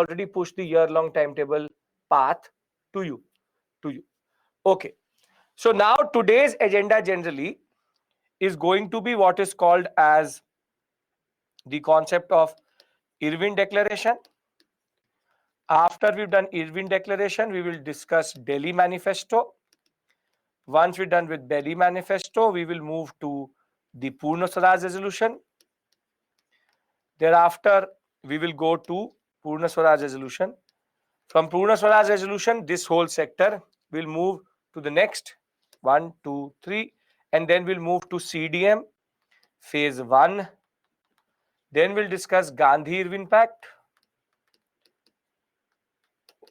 already pushed the year-long timetable path to you. Okay. So now today's agenda generally is going to be what is called as the concept of Irwin Declaration. After we've done Irwin Declaration, we will discuss Delhi Manifesto. Once we're done with Delhi Manifesto, we will move to the Purna Swaraj Resolution. Thereafter, we will go to Purna Swaraj Resolution. From Purna Swaraj Resolution, this whole sector will move to the next 1, 2, 3, and then we'll move to CDM phase 1. Then we'll discuss Gandhi-Irwin Pact,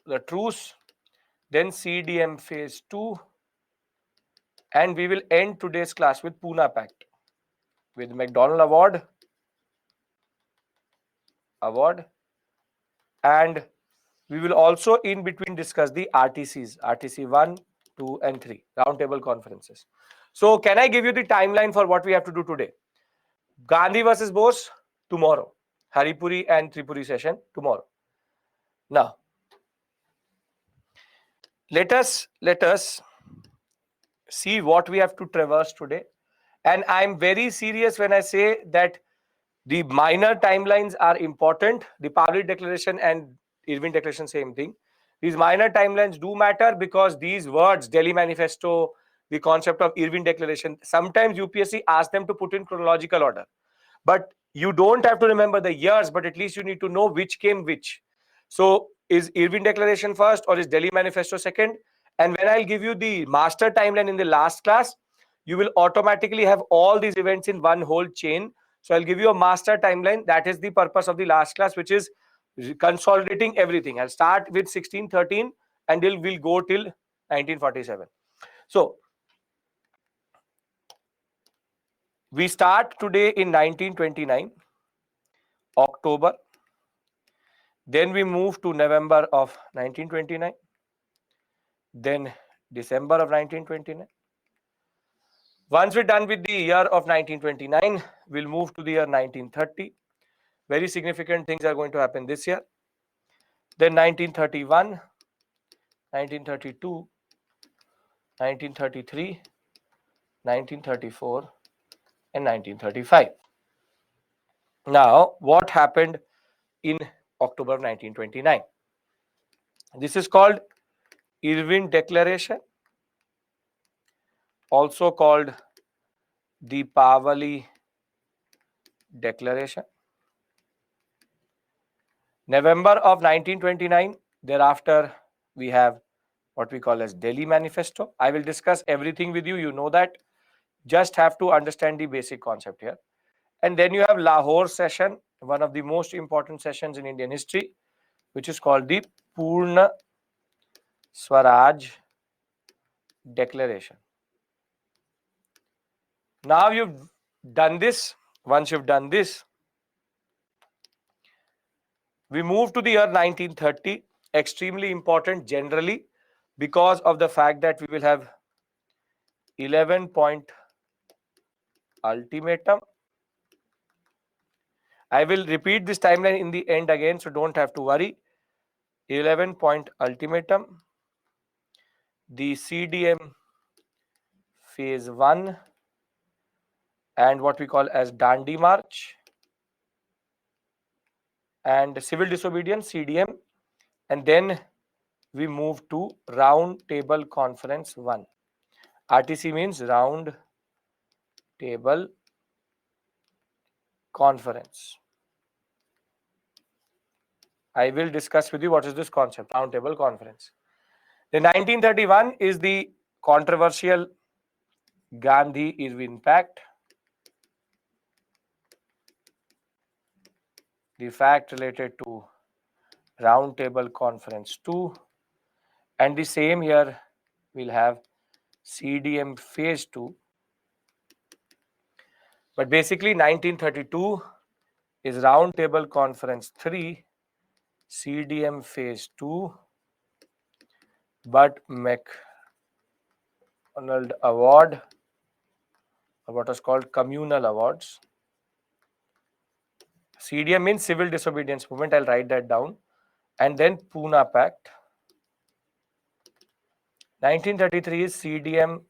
the truce, then CDM phase 2, and we will end today's class with Puna Pact, with McDonald Award, and we will also in between discuss the RTCs, RTC 1, 2, and 3, roundtable conferences. So can I give you the timeline for what we have to do today? Gandhi versus Bose tomorrow. Haripuri and Tripuri session tomorrow. Now, let us see what we have to traverse today. And I'm very serious when I say that the minor timelines are important. The Pauli Declaration and Irwin Declaration, same thing. These minor timelines do matter because these words, Delhi Manifesto, the concept of Irwin Declaration, sometimes UPSC asks them to put in chronological order. But you don't have to remember the years, but at least you need to know which came which. So is Irwin Declaration first or is Delhi Manifesto second? And when I'll give you the master timeline in the last class, you will automatically have all these events in one whole chain. So I'll give you a master timeline. That is the purpose of the last class, which is consolidating everything. I'll start with 1613 and we'll go till 1947. So we start today in 1929, October. Then we move to November of 1929. Then December of 1929. Once we're done with the year of 1929, we'll move to the year 1930. Very significant things are going to happen this year. Then 1931, 1932, 1933, 1934, and 1935. Now, what happened in October of 1929? This is called Irwin Declaration, also called the Pauli Declaration. November of 1929, thereafter we have what we call as Delhi Manifesto. I will discuss everything with you, you know that. Just have to understand the basic concept here. And then you have Lahore session, one of the most important sessions in Indian history, which is called the Purna Swaraj Declaration. Now you've done this. Once you've done this, we move to the year 1930, extremely important generally because of the fact that we will have 11-point ultimatum. I will repeat this timeline in the end again, so don't have to worry. 11-point ultimatum, the CDM phase 1, and what we call as Dandi March, and Civil Disobedience, CDM, and then we move to Round Table Conference 1. RTC means Round Table Conference. I will discuss with you what is this concept, Round Table Conference. The 1931 is the controversial Gandhi-Irwin Pact. The fact related to Round Table Conference 2, and the same year we'll have CDM phase 2. But basically 1932 is Round Table Conference 3, CDM phase 2, but McDonald Award, or what is called Communal Awards. CDM means Civil Disobedience Movement. I'll write that down. and then Puna Pact. 1933 is CDM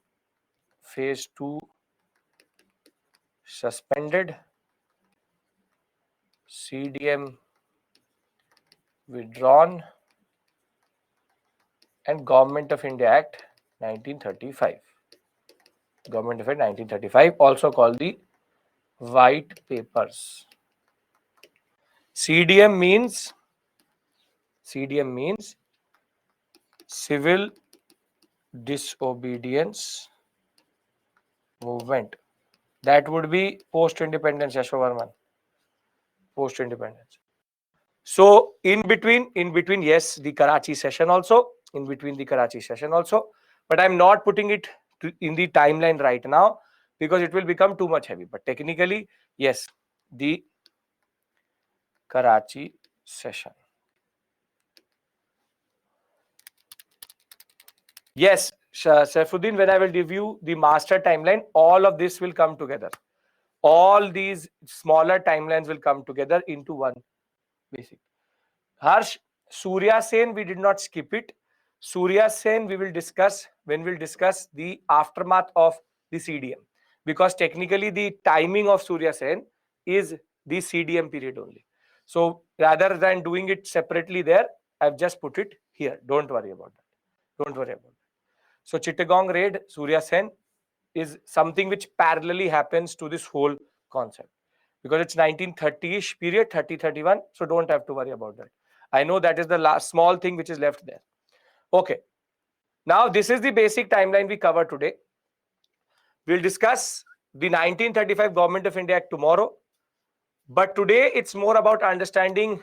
phase 2 suspended, CDM withdrawn, and Government of India Act 1935. Government of India 1935, also called the White Papers. CDM means Civil Disobedience Movement. That would be post-independence, Yashovarman. Post-independence. So in between, yes, the Karachi session also, but I'm not putting it in the timeline right now because it will become too much heavy. But technically, yes, the Karachi session. Yes, Saifuddin, when I will give you the master timeline, all of this will come together. All these smaller timelines will come together into one basic. Harsh, Surya Sen, we did not skip it. Surya Sen, we will discuss when we'll discuss the aftermath of the CDM. Because technically the timing of Surya Sen is the CDM period only. So rather than doing it separately there, I've just put it here. Don't worry about that. So Chittagong raid, Surya Sen is something which parallelly happens to this whole concept. Because it's 1930-ish period, 30-31. So don't have to worry about that. I know that is the last small thing which is left there. Okay. Now this is the basic timeline we cover today. We'll discuss the 1935 Government of India Act tomorrow. But today it's more about understanding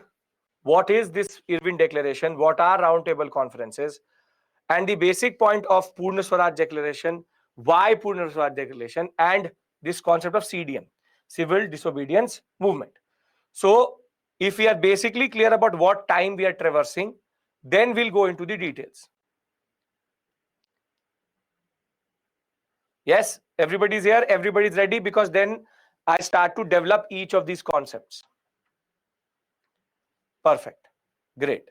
what is this Irwin Declaration, what are roundtable conferences, and the basic point of Purna Swaraj Declaration, why Purna Swaraj Declaration, and this concept of CDM, Civil Disobedience Movement. So if we are basically clear about what time we are traversing, then we'll go into the details. Yes, everybody's here, everybody's ready, because then I start to develop each of these concepts. Perfect. Great.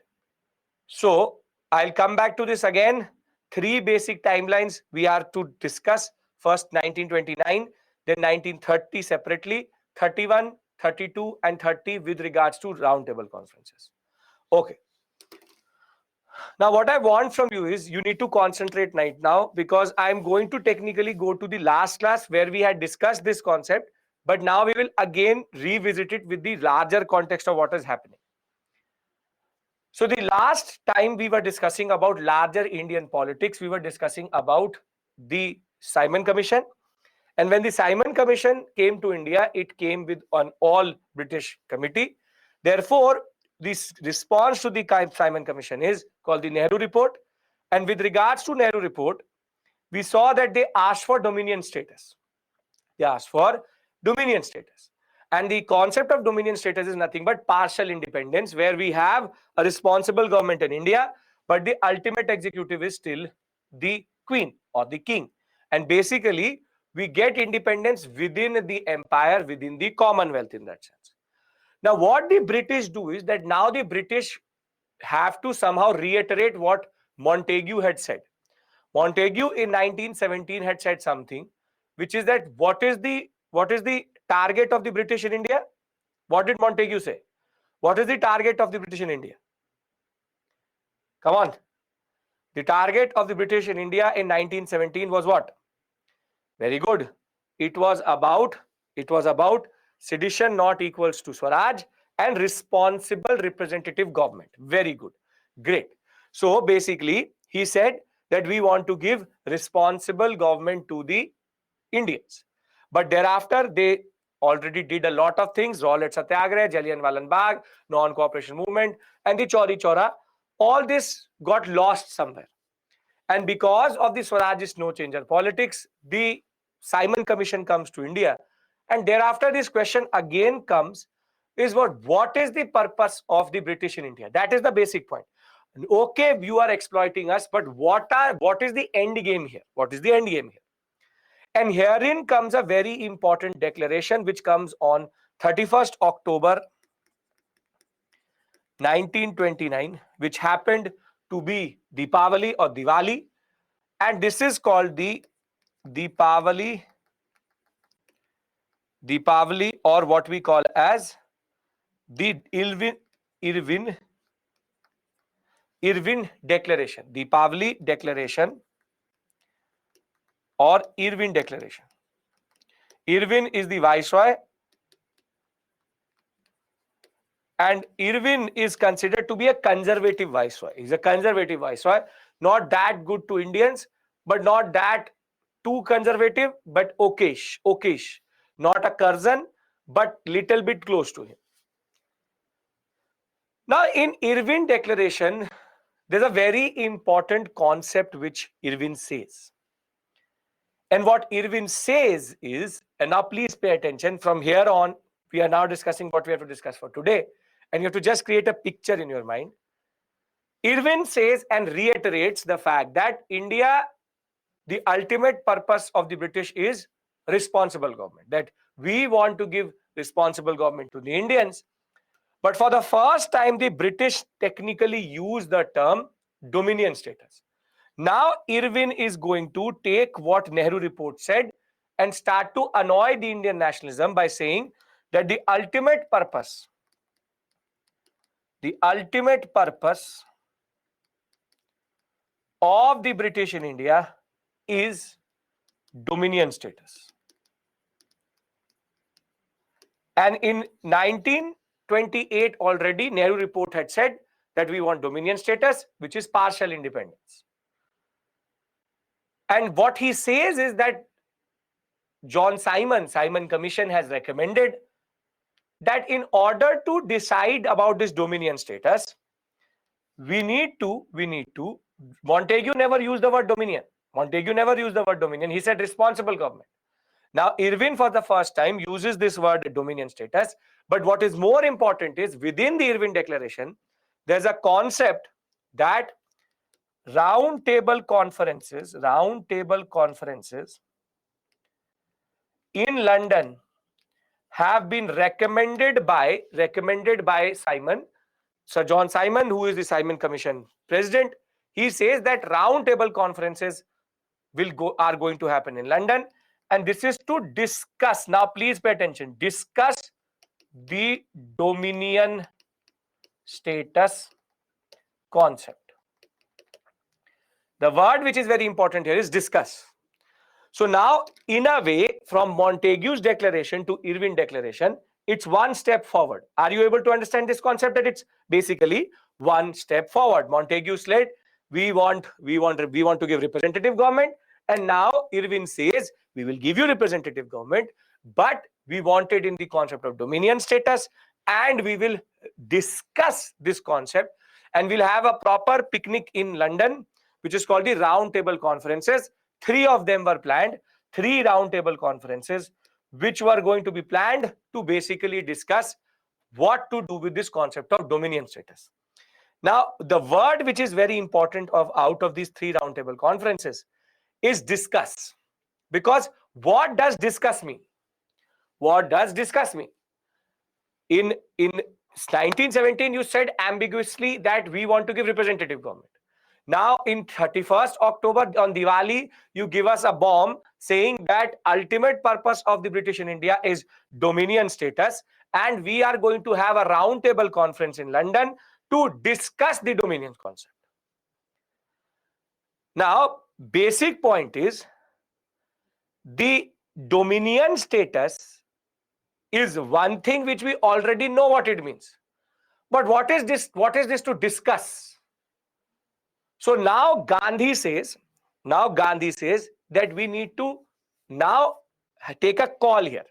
So I'll come back to this again. 3 basic timelines we are to discuss. First 1929, then 1930 separately, 31, 32, and 30 with regards to roundtable conferences. Okay. Now what I want from you is you need to concentrate right now, because I'm going to technically go to the last class where we had discussed this concept, but now we will again revisit it with the larger context of what is happening. So the last time we were discussing about larger Indian politics, we were discussing about the Simon Commission. And when the Simon Commission came to India, it came with an all British committee. Therefore, this response to the Simon Commission is called the Nehru Report. And with regards to Nehru Report, we saw that they asked for dominion status. And the concept of dominion status is nothing but partial independence, where we have a responsible government in India, but the ultimate executive is still the Queen or the King. And basically, we get independence within the empire, within the Commonwealth in that sense. Now, what the British do is that now the British have to somehow reiterate what Montagu had said. Montagu in 1917 had said something, which is that what is the target of the British in India? What did Montagu say? What is the target of the British in India? Come on. The target of the British in India in 1917 was what? Very good. It was about sedition not equals to Swaraj and responsible representative government. Very good. Great. So basically, he said that we want to give responsible government to the Indians. But thereafter, they already did a lot of things: Rowlatt Satyagrah, Jallianwala Bagh, non-cooperation movement, and the Chauri Chaura. All this got lost somewhere. And because of the Swarajist no-changer politics, the Simon Commission comes to India. And thereafter, this question again comes, is what is the purpose of the British in India? That is the basic point. Okay, you are exploiting us, but what is the end game here? What is the end game here? And herein comes a very important declaration which comes on 31st October 1929, which happened to be Deepavali or Diwali, and this is called the Deepavali, or what we call as the Irwin Declaration, Deepavali Declaration or Irwin Declaration. Irwin is the viceroy, and Irwin is considered to be a conservative viceroy. He's a conservative viceroy, not that good to Indians, but not that too conservative, but okayish. Not a Curzon, but little bit close to him. Now, in Irwin Declaration, there's a very important concept which Irwin says. And what Irwin says is, and now please pay attention, from here on, we are now discussing what we have to discuss for today, and you have to just create a picture in your mind. Irwin says and reiterates the fact that India, the ultimate purpose of the British is responsible government, that we want to give responsible government to the Indians. But for the first time, the British technically use the term dominion status. Now, Irwin is going to take what Nehru report said and start to annoy the Indian nationalism by saying that the ultimate purpose of the British in India is dominion status. And in 1928 already, Nehru report had said that we want dominion status, which is partial independence. And what he says is that Simon Commission has recommended that in order to decide about this dominion status, we need to, Montagu never used the word dominion. He said responsible government. Now, Irwin for the first time uses this word dominion status. But what is more important is within the Irwin Declaration, there's a concept that round table conferences in London have been recommended by Simon, Sir John Simon, who is the Simon Commission president. He says that round table conferences are going to happen in London, and this is to discuss, now please pay attention, discuss the dominion status concept. The word which is very important here is discuss. So now, in a way, from Montagu's declaration to Irwin Declaration, it's one step forward. Are you able to understand this concept, that it's basically one step forward? Montagu said, we want to give representative government, and now Irwin says, we will give you representative government, but we want it in the concept of dominion status, and we will discuss this concept, and we'll have a proper picnic in London, which is called the round table conferences. 3 of them were planned, 3 round table conferences, which were going to be planned to basically discuss what to do with this concept of dominion status. Now, the word which is very important out of these 3 round table conferences is discuss. Because what does discuss mean? In 1917, you said ambiguously that we want to give representative government. Now, in 31st October on Diwali, you give us a bomb saying that ultimate purpose of the British in India is dominion status, and we are going to have a round table conference in London to discuss the dominion concept. Now, basic point is the dominion status is one thing which we already know what it means. But what is this? What is this to discuss? So now Gandhi says that we need to now take a call here.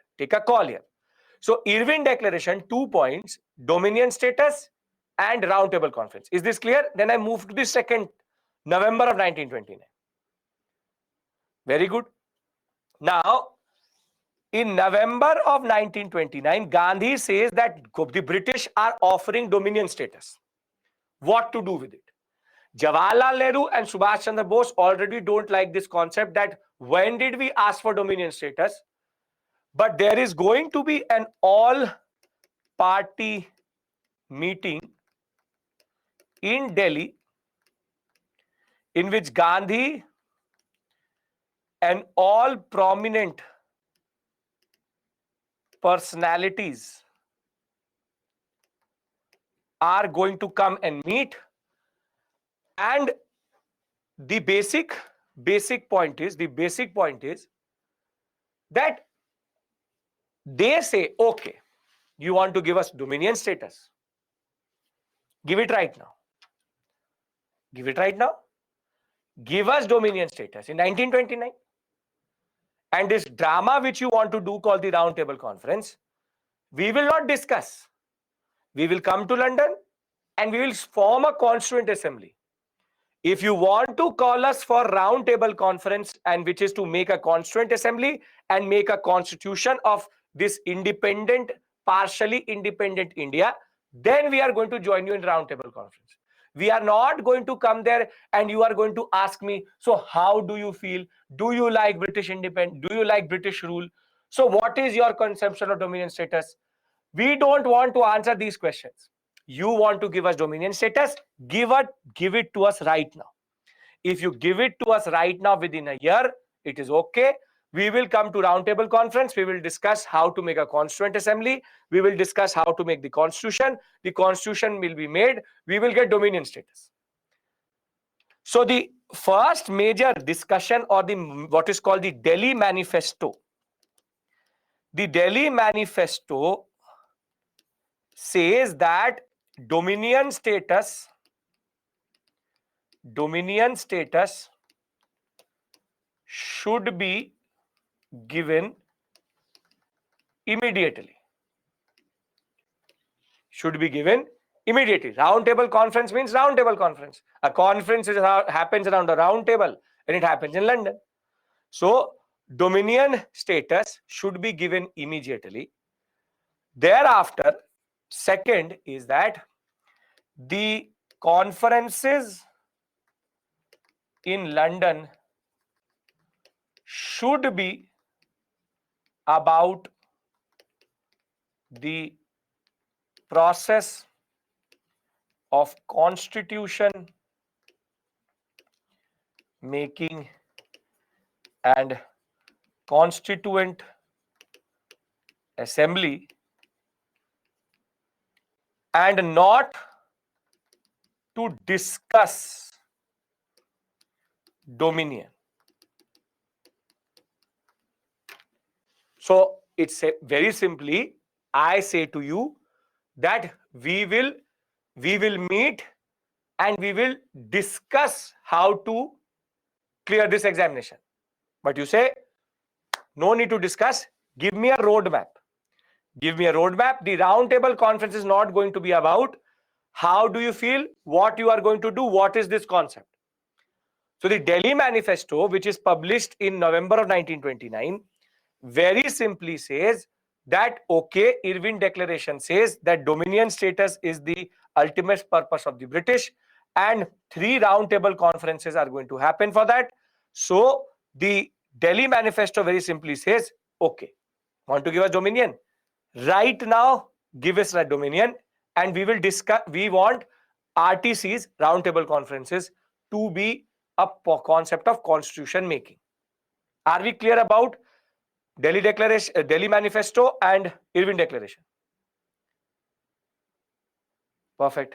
So Irwin Declaration, 2 points, dominion status and round table conference. Is this clear? Then I move to the 2nd November of 1929. Very good. Now, in November of 1929, Gandhi says that the British are offering dominion status. What to do with it? Jawaharlal Nehru and Subhash Chandra Bose already don't like this concept that when did we ask for dominion status? But there is going to be an all-party meeting in Delhi in which Gandhi and all prominent personalities are going to come and meet. And the basic point is that they say, okay, you want to give us dominion status, give it right now, give us dominion status in 1929. And this drama which you want to do called the round table conference, we will not discuss. We will come to London and we will form a constituent assembly. If you want to call us for round table conference, and which is to make a constituent assembly and make a constitution of this independent, partially independent India, then we are going to join you in round table conference. We are not going to come there and you are going to ask me, so how do you feel? Do you like British independence? Do you like British rule? So what is your conception of dominion status? We don't want to answer these questions. You want to give us dominion status, give it to us right now. If you give it to us right now within a year, it is okay. We will come to roundtable conference. We will discuss how to make a constituent assembly. We will discuss how to make the constitution. The constitution will be made. We will get dominion status. So the first major discussion, or the what is called the Delhi Manifesto. The Delhi Manifesto says that dominion status should be given immediately. Round table conference means round table conference. A conference happens around a round table, and it happens in London. So dominion status should be given immediately. Thereafter, second is that the conferences in London should be about the process of constitution making and constituent assembly, and not to discuss dominion. So it's very simply, I say to you that we will meet and we will discuss how to clear this examination. But you say, no need to discuss, give me a roadmap. The round table conference is not going to be about how do you feel, what you are going to do, what is this concept. So the Delhi Manifesto, which is published in November of 1929, very simply says that, okay, Irwin Declaration says that dominion status is the ultimate purpose of the British, and 3 round table conferences are going to happen for that. So the Delhi Manifesto very simply says, okay, want to give us dominion? Right now, give us that dominion, and we will discuss. We want RTCs, round table conferences, to be a concept of constitution making. Are we clear about Delhi Declaration, Delhi Manifesto and Irwin Declaration? Perfect.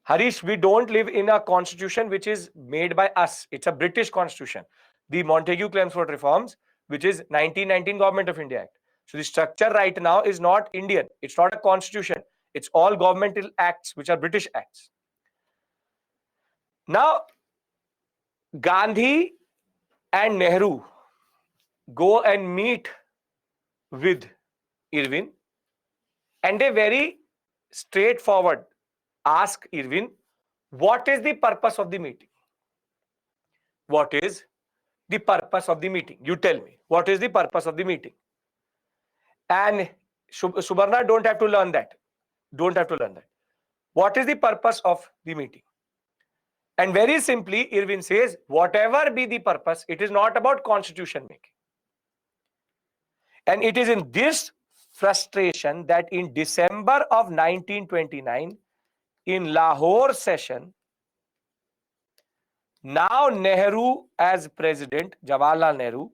Harish, we don't live in a constitution which is made by us. It's a British constitution. The Montagu-Chelmsford reforms, which is 1919 Government of India Act. So the structure right now is not Indian. It's not a constitution. It's all governmental acts, which are British acts. Now, Gandhi and Nehru go and meet with Irwin, and they very straightforward ask Irwin, what is the purpose of the meeting? What is the purpose of the meeting? You tell me, what is the purpose of the meeting? And Subarna, don't have to learn that. What is the purpose of the meeting? And very simply, Irwin says, whatever be the purpose, it is not about constitution making. And it is in this frustration that in December of 1929, in Lahore session, now Nehru as president, Jawaharlal Nehru,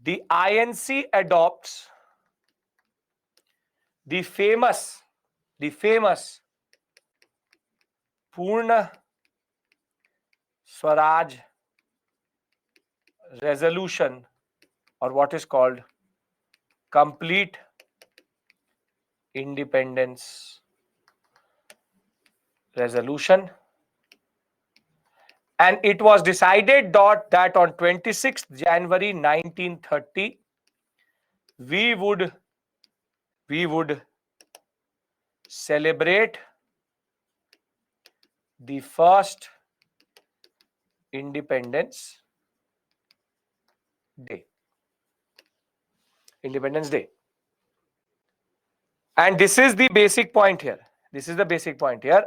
the INC adopts the famous Purna Swaraj resolution, or what is called complete independence resolution. And it was decided that on 26th January 1930, we would celebrate the first Independence Day. Independence Day. And this is the basic point here. This is the basic point here,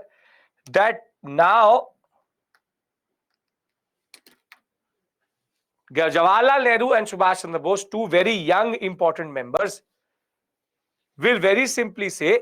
that now Jawaharlal Nehru and Subhash Chandra Bose, two very young important members, will very simply say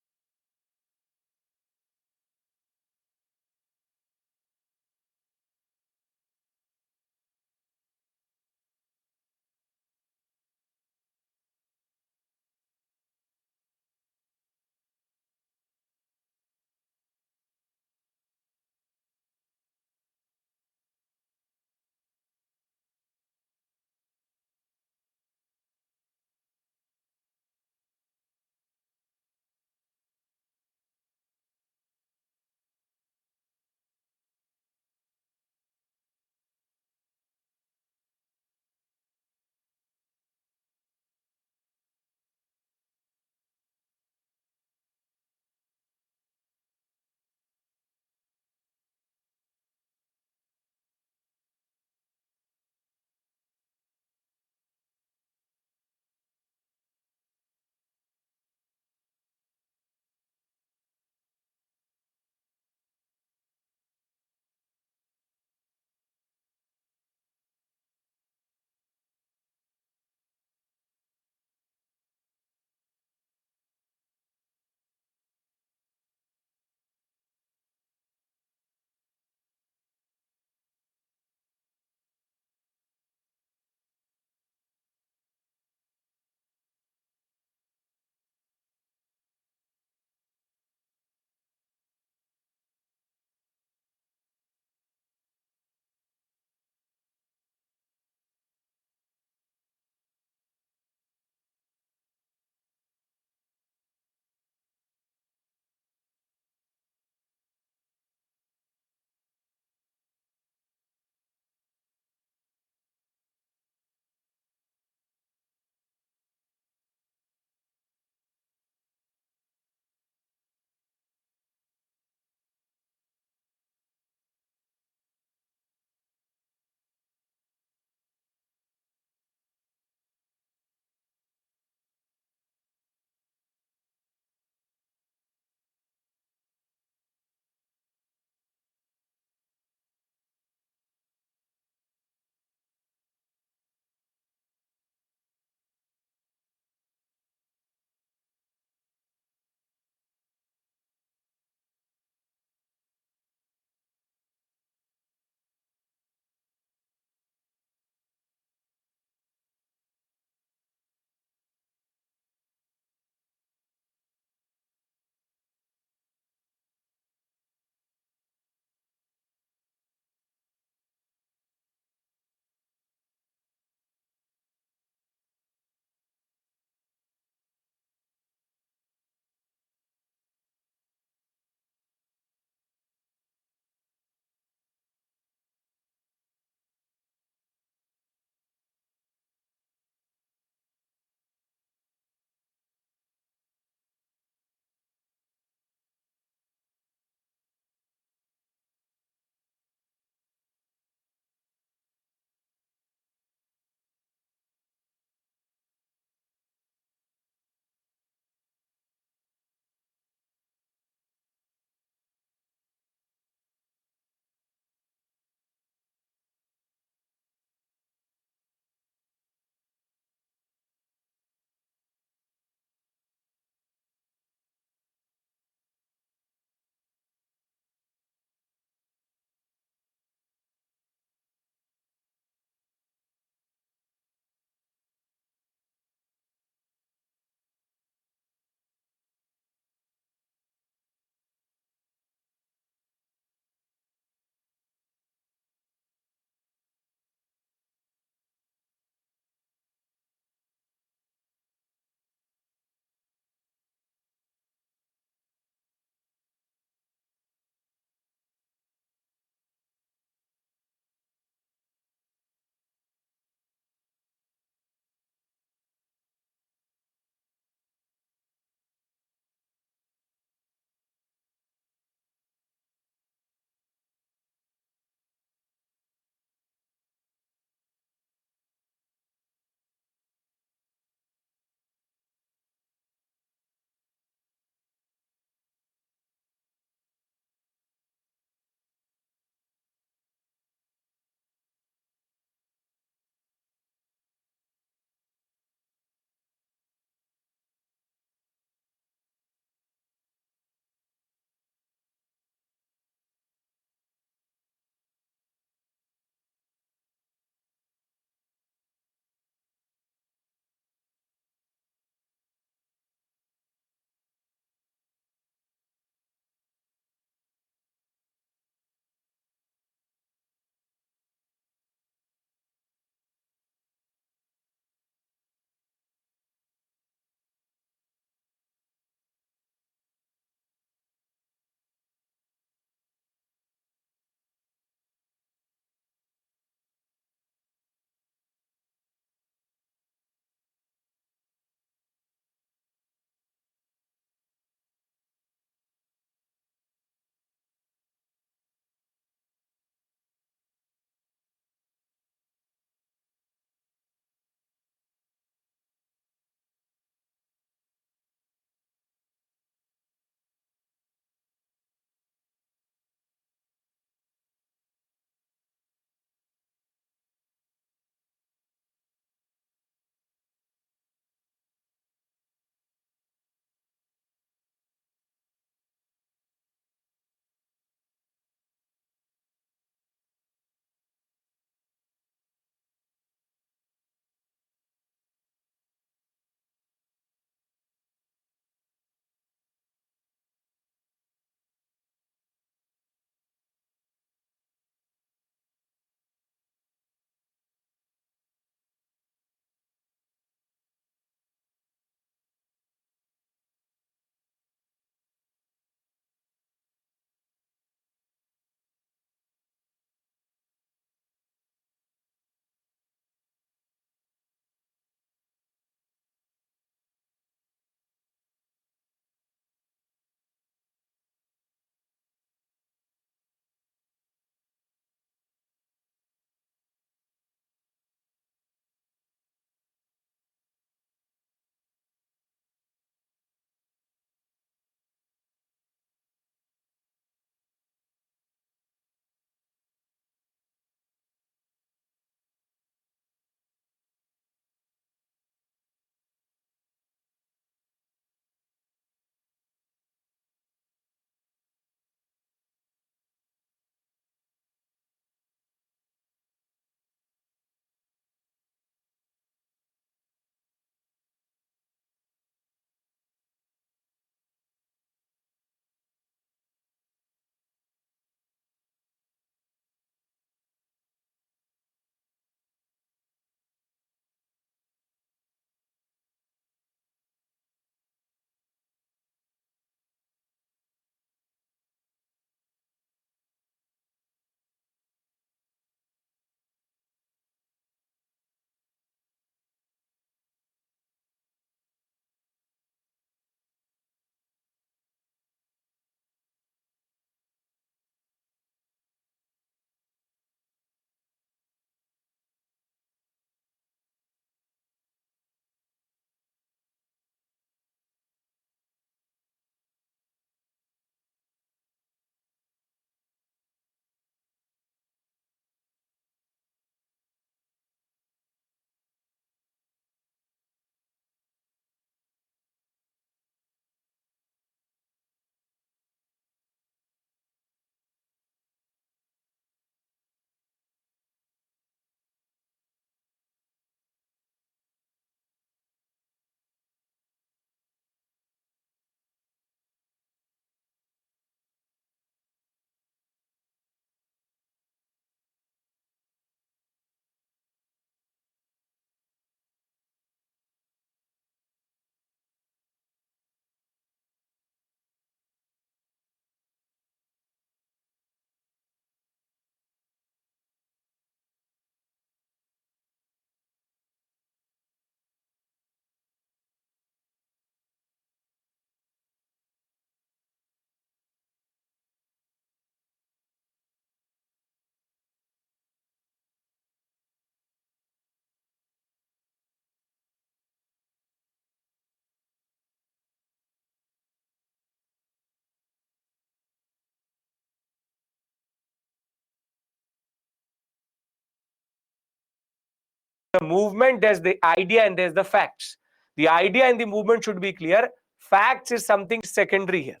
a movement, there's the idea and there's the facts. The idea and the movement should be clear. Facts is something secondary here.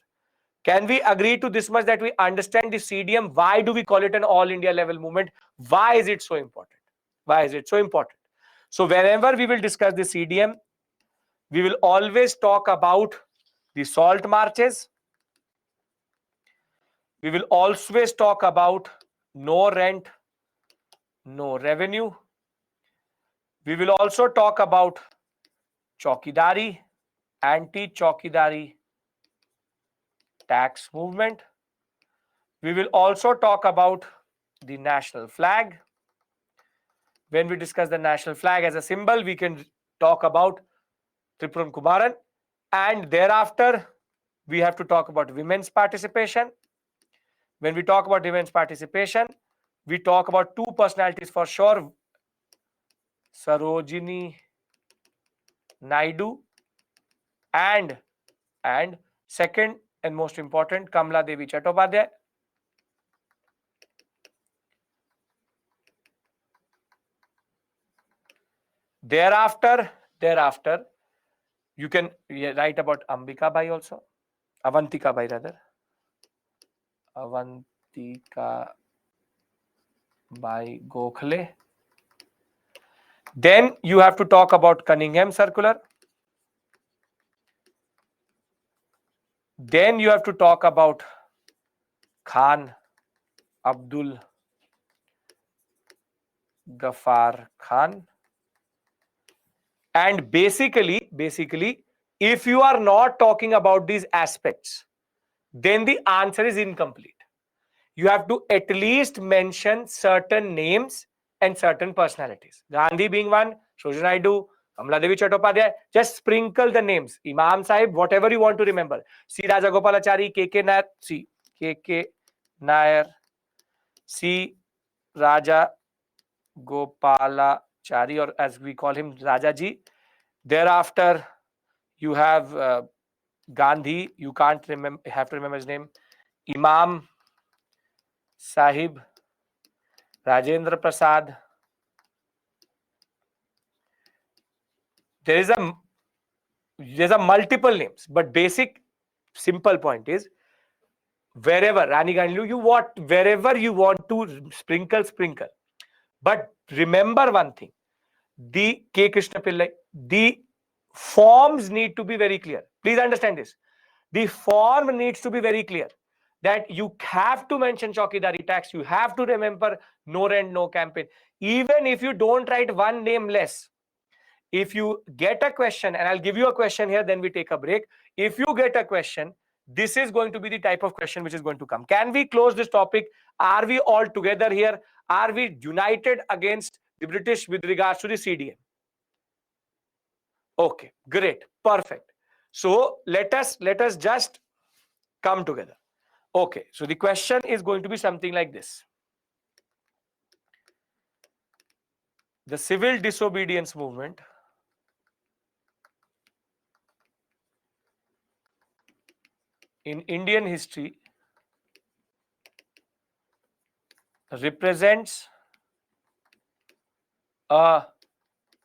Can we agree to this much, that we understand the CDM? Why do we call it an all India level movement? Why is it so important? Why is it so important? So whenever we will discuss the CDM, we will always talk about the salt marches. We will always talk about no rent, no revenue. We will also talk about Chaukidari, anti-Chaukidari tax movement. We will also talk about the national flag. When we discuss the national flag as a symbol, we can talk about Tripuran Kumaran. And thereafter, we have to talk about women's participation. When we talk about women's participation, we talk about two personalities for sure. Sarojini Naidu and second and most important, Kamala Devi Chattopadhyay. Thereafter, you can write about Ambika Bai also. Avantika Bai rather. Avantika Bai Gokhale. Then you have to talk about Cunningham Circular. Then you have to talk about Khan Abdul Ghaffar Khan. And basically, if you are not talking about these aspects, then the answer is incomplete. You have to at least mention certain names and certain personalities. Gandhi being one, Sarojini Naidu, Kamala Devi Chattopadhyay. Just sprinkle the names. Imam Sahib, whatever you want to remember. C. Rajagopalachari, K.K. Nair, K.K. Nair, C. Raja Gopalachari, or as we call him, Rajaji. Thereafter, you have Gandhi. You can't remember, have to remember his name. Imam Sahib, Rajendra Prasad. There's a multiple names, but basic simple point is, wherever Rani Gandhi, wherever you want to sprinkle. But remember one thing, the K. Krishna Pillai, the forms need to be very clear. Please understand this. The form needs to be very clear, that you have to mention Chaukidari tax, you have to remember no rent, no campaign. Even if you don't write one name less, if you get a question, and I'll give you a question here, then we take a break. If you get a question, this is going to be the type of question which is going to come. Can we close this topic? Are we all together here? Are we united against the British with regards to the CDM? Okay, great, perfect. So let us just come together. Okay, so the question is going to be something like this. The civil disobedience movement in Indian history represents a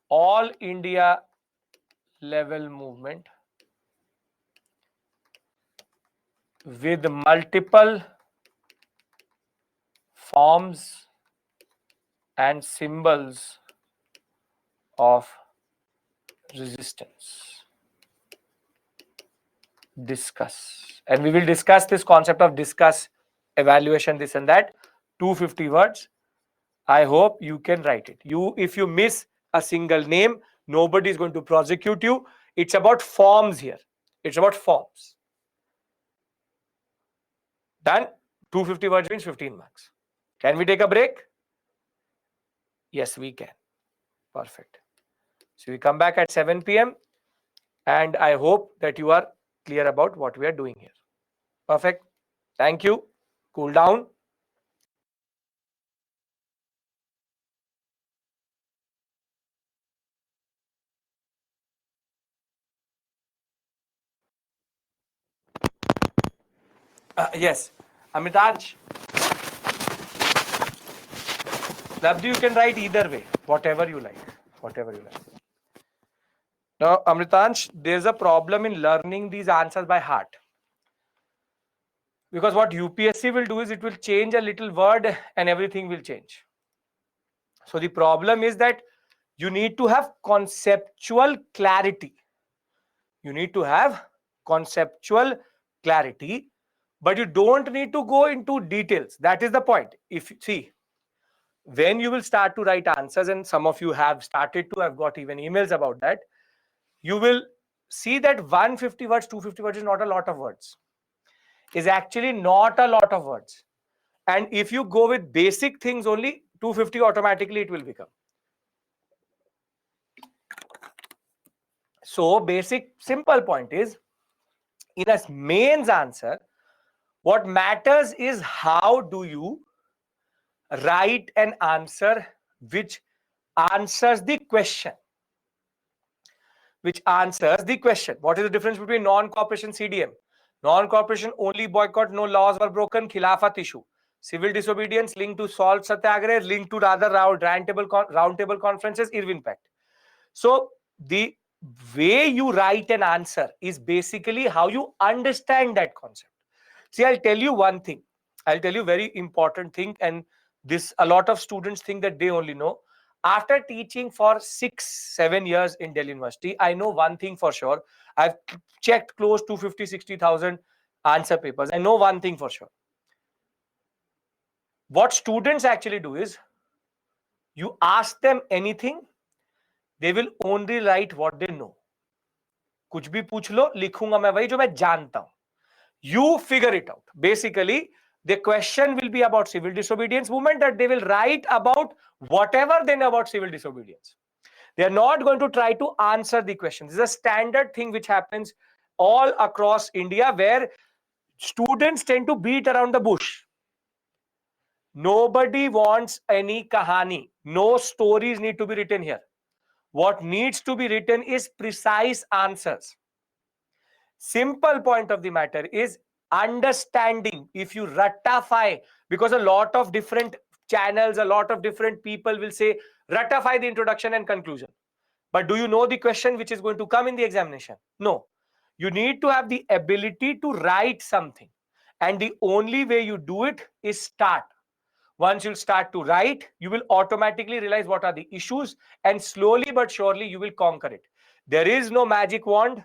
all India level movement with multiple forms and symbols of resistance. Discuss. And we will discuss this concept of discuss, evaluation, this and that. 250 words. I hope you can write it. If you miss a single name, nobody is going to prosecute you. It's about forms here. It's about forms. Done? 250 words means 15 marks. Can we take a break? Yes, we can. Perfect. So we come back at 7 p.m. and I hope that you are clear about what we are doing here. Perfect. Thank you. Cool down. Yes. Amitaj. Labdi, you can write either way, whatever you like. whatever you like. Now, Amritansh, there's a problem in learning these answers by heart. Because what UPSC will do is it will change a little word and everything will change. So the problem is that you need to have conceptual clarity. You need to have conceptual clarity, but you don't need to go into details. That is the point. If you see, when you will start to write answers, and some of you have started to, I've got even emails about that, you will see that 150 words, 250 words is not a lot of words. Is actually not a lot of words. And if you go with basic things only, 250 automatically it will become. So basic simple point is, in a mains answer, what matters is how do you write an answer which answers the question. Which answers the question. What is the difference between non-cooperation CDM? Non-cooperation only boycott, no laws were broken, khilafat issue. Civil disobedience linked to salt satyagrah, linked to rather roundtable conferences, Irwin Pact. So the way you write an answer is basically how you understand that concept. See, I'll tell you one thing. I'll tell you very important thing, and this a lot of students think that they only know. After teaching for 6-7 years in Delhi University, I know one thing for sure. I've checked close to 50-60,000 answer papers. I know one thing for sure. What students actually do is, you ask them anything, they will only write what they know. कुछ भी पूछ लो, लिखूंगा मैं वही जो मैं जानता हूं. You figure it out. Basically, the question will be about civil disobedience movement, that they will write about whatever they know about civil disobedience. They are not going to try to answer the question. This is a standard thing which happens all across India, where students tend to beat around the bush. Nobody wants any kahani. No stories need to be written here. What needs to be written is precise answers. Simple point of the matter is understanding. If you ratify, because a lot of different channels, a lot of different people will say ratify the introduction and conclusion, but do you know the question which is going to come in the examination? No. You need to have the ability to write something, and the only way you do it is start. Once you start to write, you will automatically realize what are the issues, and slowly but surely you will conquer it. There is no magic wand.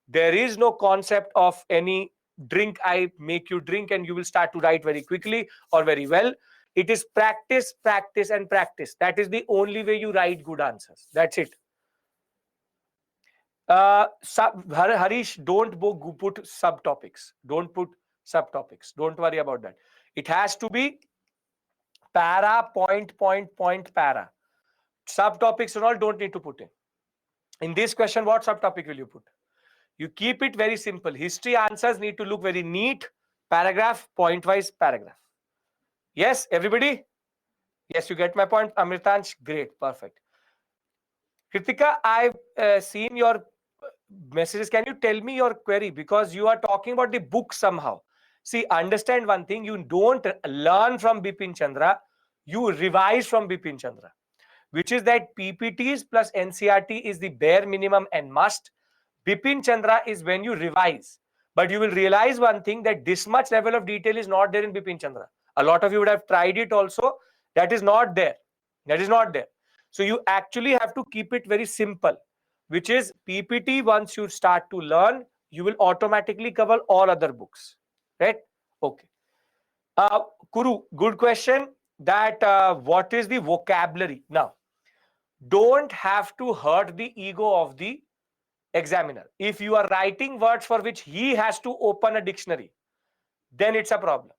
There is no concept of any drink, I make you drink and you will start to write very quickly or very well. It is practice, practice, and practice. That is the only way you write good answers. That's it. Harish, don't put subtopics. Don't put subtopics. Don't worry about that. It has to be para, point, para. Subtopics and all don't need to put in. In this question, what subtopic will you put? You keep it very simple. History answers need to look very neat. Paragraph, point-wise paragraph. Yes, everybody? Yes, you get my point. Amritansh, great, perfect. Kritika, I've seen your messages. Can you tell me your query? Because you are talking about the book somehow. See, understand one thing. You don't learn from Bipin Chandra. You revise from Bipin Chandra, which is that PPTs plus NCRT is the bare minimum and must. Bipin Chandra is when you revise. But you will realize one thing, that this much level of detail is not there in Bipin Chandra. A lot of you would have tried it also. That is not there. That is not there. So you actually have to keep it very simple, which is PPT. Once you start to learn, you will automatically cover all other books. Right? Okay. Kuru, good question. That what is the vocabulary? Now, don't have to hurt the ego of the examiner. If you are writing words for which he has to open a dictionary, then it's a problem.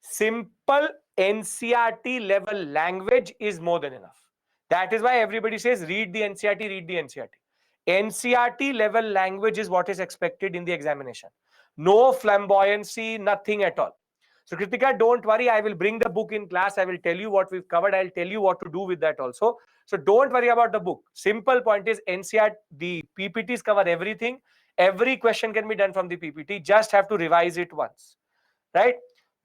Simple NCRT level language is more than enough. That is why everybody says read the NCRT, read the NCRT. NCRT level language is what is expected in the examination. No flamboyancy, nothing at all. So Kritika, don't worry, I will bring the book in class. I will tell you what we've covered. I'll tell you what to do with that also. So don't worry about the book. Simple point is NCRT, the PPTs cover everything. Every question can be done from the PPT. Just have to revise it once, right?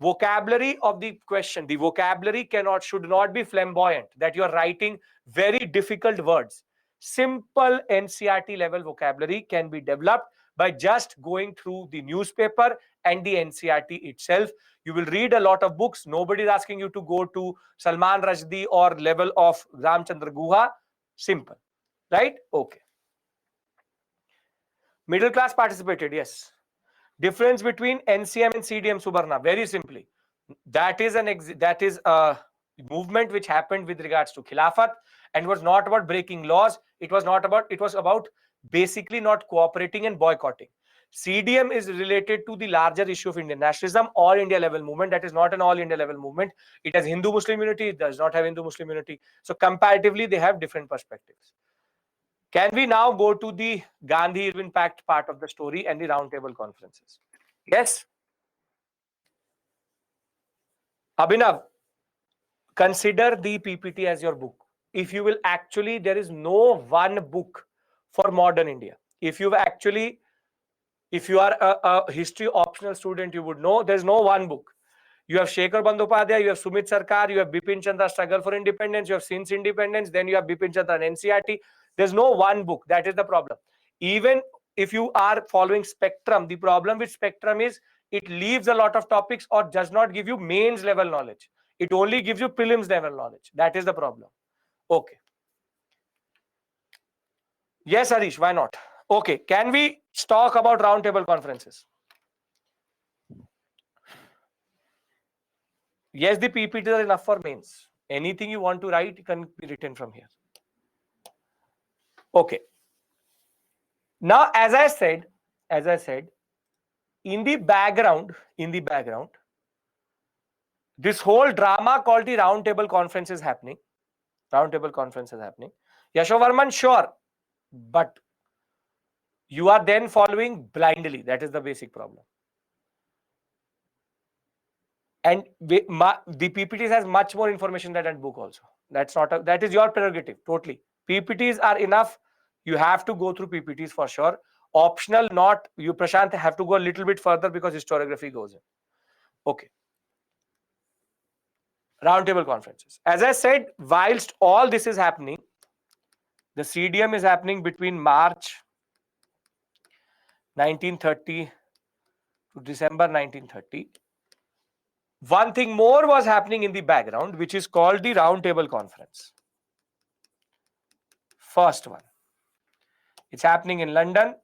Vocabulary of the question. The vocabulary should not be flamboyant, that you are writing very difficult words. simple NCERT level vocabulary can be developed by just going through the newspaper and the NCERT itself. You will read a lot of books. Nobody is asking you to go to Salman Rushdie or level of Ramchandra Guha. Simple, right? Okay. Middle class participated, yes. Difference between NCM and CDM, Subarna, very simply. That is a movement which happened with regards to Khilafat and was not about breaking laws. It was about basically not cooperating and boycotting. CDM is related to the larger issue of Indian nationalism, all India level movement. That is not an all India level movement. It has Hindu Muslim unity, it does not have Hindu Muslim unity. So comparatively, they have different perspectives. Can we now go to the Gandhi-Irwin Pact part of the story and the roundtable conferences? Yes. Abhinav, consider the PPT as your book. If you will actually, there is no one book for modern India. If you are a history optional student, you would know there's no one book. You have Shekhar Bandyopadhyay, you have Sumit Sarkar, you have Bipin Chandra Struggle for Independence, you have Since Independence, then you have Bipin Chandra and NCERT. There's no one book. That is the problem. Even if you are following Spectrum, the problem with Spectrum is it leaves a lot of topics or does not give you mains level knowledge. It only gives you prelims level knowledge. That is the problem. Okay. Yes, Harish, why not? Okay. Can we talk about roundtable conferences? Yes, the PPTs are enough for mains. Anything you want to write can be written from here. Okay. Now, as I said, in the background, this whole drama called the roundtable conference is happening. Yashovarman, sure, but you are then following blindly. That is the basic problem. And the PPTs has much more information than that book also. That is your prerogative, totally. PPTs are enough. You have to go through PPTs for sure. Optional, not. You, Prashant, have to go a little bit further because historiography goes in. Okay. Roundtable conferences. As I said, whilst all this is happening, the CDM is happening between March 1930 to December 1930. One thing more was happening in the background, which is called the Roundtable Conference. First one. It's happening in London.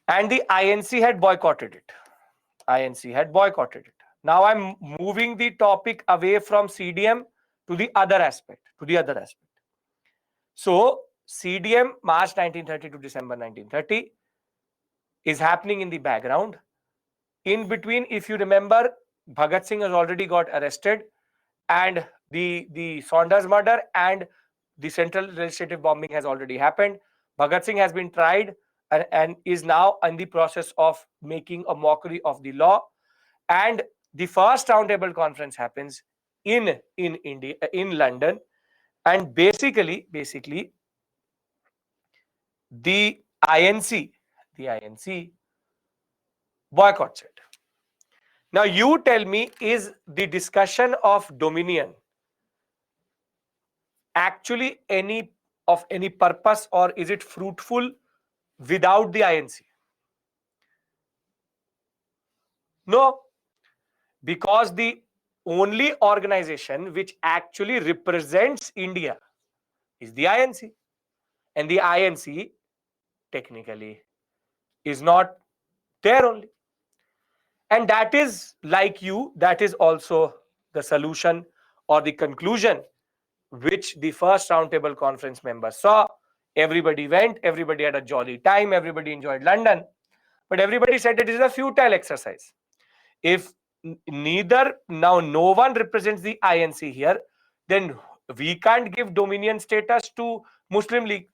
And the INC had boycotted it. Now I'm moving the topic away from CDM to the other aspect. So CDM, March 1930 to December 1930, is happening in the background. In between, if you remember, Bhagat Singh has already got arrested, and the Saunders murder and the central legislative bombing has already happened. Bhagat Singh has been tried and is now in the process of making a mockery of the law. And the first roundtable conference happens in India, in London, and basically the INC boycotts it. Now you tell me, is the discussion of dominion actually of any purpose, or is it fruitful without the INC? No, because the only organization which actually represents India is the INC, and the INC technically is not there only. And that is, like you, that is also the solution or the conclusion which the first roundtable conference members saw. Everybody went, everybody had a jolly time, everybody enjoyed London, but everybody said it is a futile exercise. If now no one represents the INC here, then we can't give dominion status to Muslim League.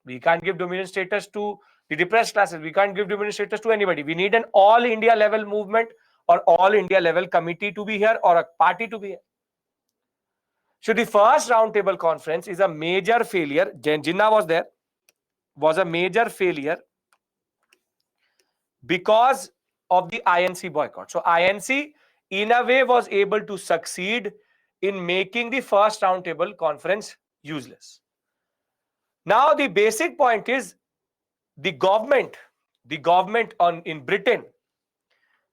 We can't give dominion status to the depressed classes. We can't give dominion status to anybody. We need an all India level movement or all India level committee to be here, or a party to be here. So the first roundtable conference is a major failure. Jinnah was there, was a major failure because of the INC boycott. So INC in a way was able to succeed in making the first roundtable conference useless. Now, the basic point is the government in Britain.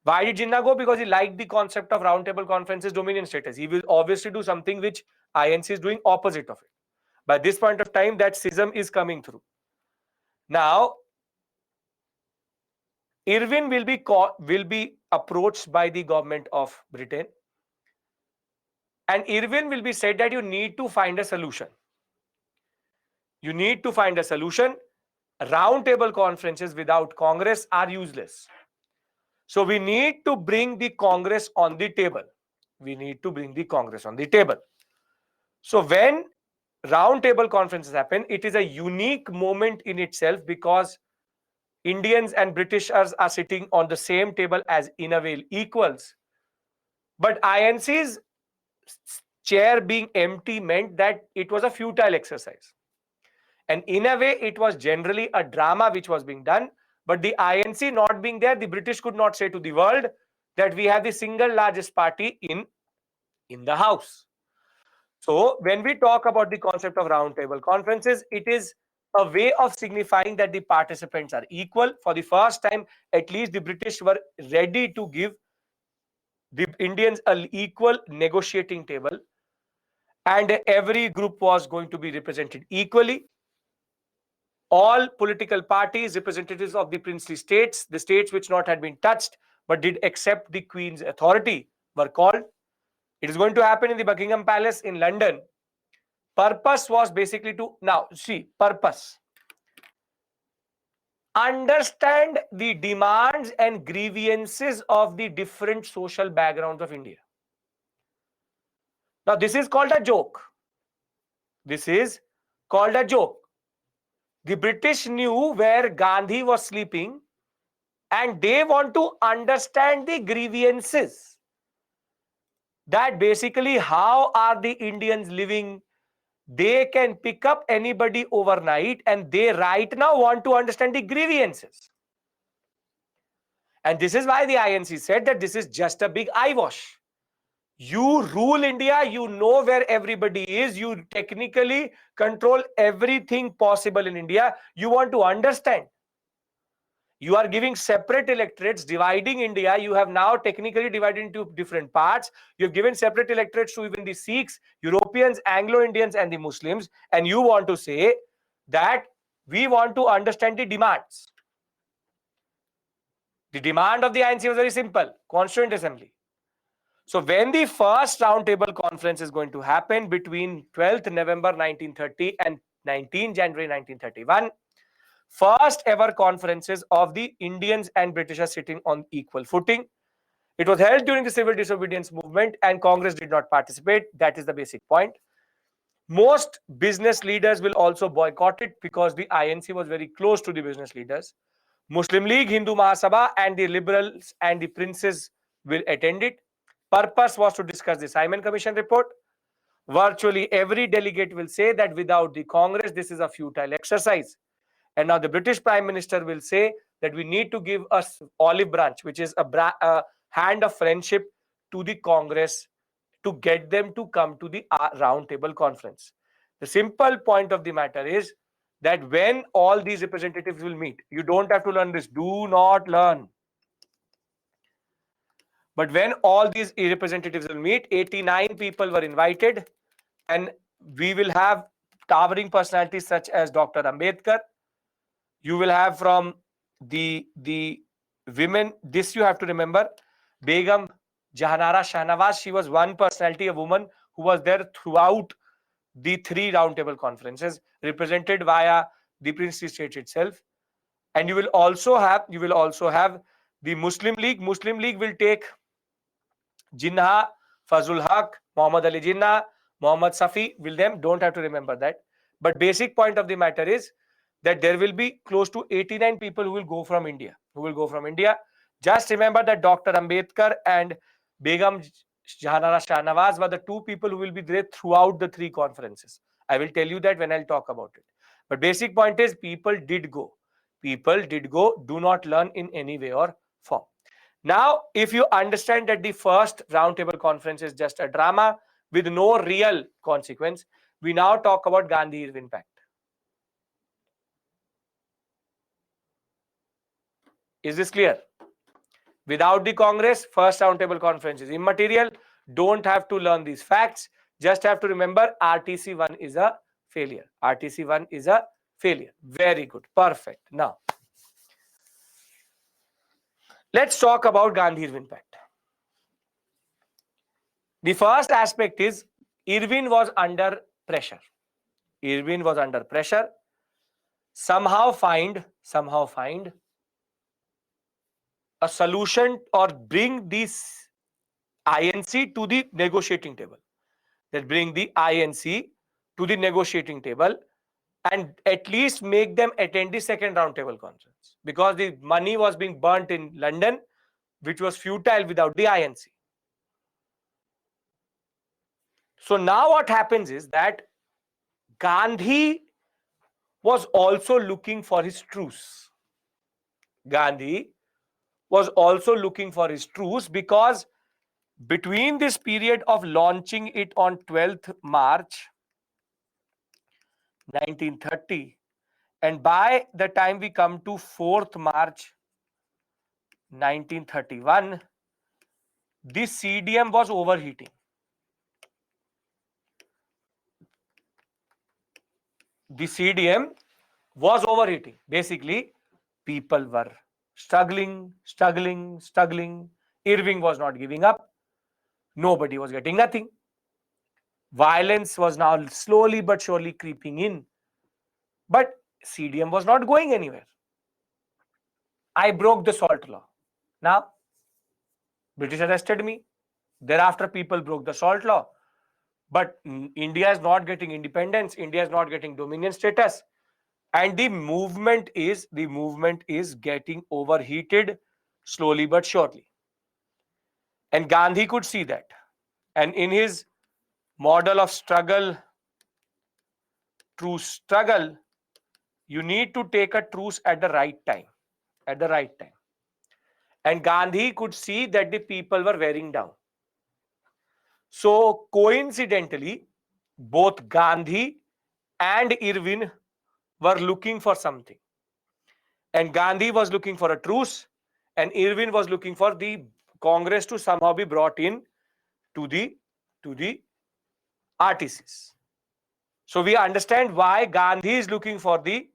Why did Jinnah go? Because he liked the concept of roundtable conferences, dominion status. He will obviously do something which INC is doing opposite of it. By this point of time, that schism is coming through. Now, Irwin will be approached by the government of Britain, and Irwin will be said that you need to find a solution. You need to find a solution. Roundtable conferences without Congress are useless. So we need to bring the Congress on the table. We need to bring the Congress on the table. So when roundtable conferences happen, it is a unique moment in itself because Indians and Britishers are sitting on the same table as in a way equals. But INC's chair being empty meant that it was a futile exercise. And in a way, it was generally a drama which was being done. But the INC not being there, the British could not say to the world that we have the single largest party in the house. So when we talk about the concept of roundtable conferences, it is a way of signifying that the participants are equal. For the first time, at least the British were ready to give the Indians an equal negotiating table, and every group was going to be represented equally. All political parties, representatives of the princely states, the states which not had been touched but did accept the Queen's authority, were called. It is going to happen in the Buckingham Palace in London. Purpose was basically to, now see, purpose. Understand the demands and grievances of the different social backgrounds of India. Now, this is called a joke. This is called a joke. The British knew where Gandhi was sleeping, and they want to understand the grievances. That basically, how are the Indians living? They can pick up anybody overnight, and they right now want to understand the grievances. And this is why the INC said that this is just a big eyewash. You rule India, you know where everybody is, you technically control everything possible in India. You want to understand. You are giving separate electorates, dividing India. You have now technically divided into different parts. You've given separate electorates to even the Sikhs, Europeans, Anglo-Indians, and the Muslims. And you want to say that we want to understand the demands. The demand of the INC was very simple: Constituent Assembly. So when the first roundtable conference is going to happen between 12th November 1930 and 19 January 1931, first ever conferences of the Indians and Britishers sitting on equal footing. It was held during the Civil Disobedience movement, and Congress did not participate. That is the basic point. Most business leaders will also boycott it because the INC was very close to the business leaders. Muslim League, Hindu Mahasabha, and the liberals and the princes will attend it. Purpose was to discuss the Simon Commission report. Virtually every delegate will say that without the Congress, this is a futile exercise. And now the British Prime Minister will say that we need to give us olive branch, which is a hand of friendship to the Congress to get them to come to the round table conference. The simple point of the matter is that when all these representatives will meet, you don't have to learn this. Do not learn. But when all these representatives will meet, 89 people were invited, and we will have towering personalities such as Dr. Ambedkar. You will have from the women, this you have to remember, Begum Jahanara Shahnawaz. She was one personality, a woman who was there throughout the three roundtable conferences, represented via the princely state itself. And you will also have the Muslim League. Muslim League will take Jinnah, Fazul Haq, Muhammad Ali Jinnah, Muhammad Safi. Will them, don't have to remember that. But basic point of the matter is that there will be close to 89 people who will go from India. Just remember that Dr. Ambedkar and Begum Jahanara Shahnawaz were the two people who will be there throughout the three conferences. I will tell you that when I'll talk about it. But basic point is people did go. Do not learn in any way or form. Now, if you understand that the first roundtable conference is just a drama with no real consequence, we now talk about Gandhi-Irwin Pact. Is this clear? Without the Congress, first roundtable conference is immaterial. Don't have to learn these facts. Just have to remember RTC-1 is a failure. RTC-1 is a failure. Very good. Perfect. Now, let's talk about Gandhi-Irwin Pact. The first aspect is Irwin was under pressure. Irwin was under pressure. Somehow find a solution or bring this INC to the negotiating table. That bring the INC to the negotiating table and at least make them attend the second roundtable conference, because the money was being burnt in London, which was futile without the INC. So now what happens is that Gandhi was also looking for his truce. Gandhi was also looking for his truce because between this period of launching it on 12th March 1930 and by the time we come to 4th March 1931, this CDM was overheating. The CDM was overheating. Basically, people were struggling. Irving was not giving up. Nobody was getting nothing. Violence was now slowly but surely creeping in. But CDM was not going anywhere. I broke the salt law. Now, British arrested me. Thereafter, people broke the salt law. But India is not getting independence. India is not getting dominion status. And the movement is getting overheated slowly but surely. And Gandhi could see that. And in his model of struggle, true struggle, you need to take a truce at the right time. At the right time. And Gandhi could see that the people were wearing down. So coincidentally, both Gandhi and Irwin were looking for something. And Gandhi was looking for a truce, and Irwin was looking for the Congress to somehow be brought in to the RTCs. So we understand why Gandhi is looking for the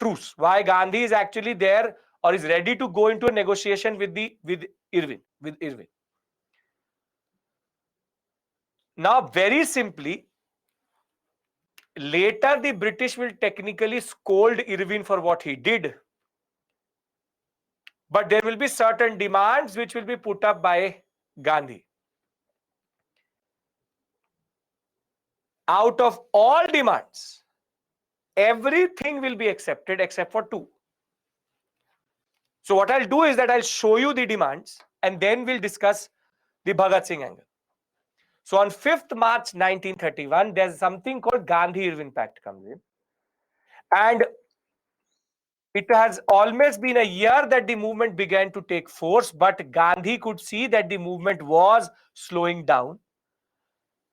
truce, why Gandhi is actually there or is ready to go into a negotiation with Irwin. Now, very simply, later the British will technically scold Irwin for what he did. But there will be certain demands which will be put up by Gandhi. Out of all demands, everything will be accepted except for two. So what I'll do is that I'll show you the demands and then we'll discuss the Bhagat Singh angle. So on 5th March 1931, there's something called Gandhi-Irwin Pact comes in. And it has almost been a year that the movement began to take force, but Gandhi could see that the movement was slowing down.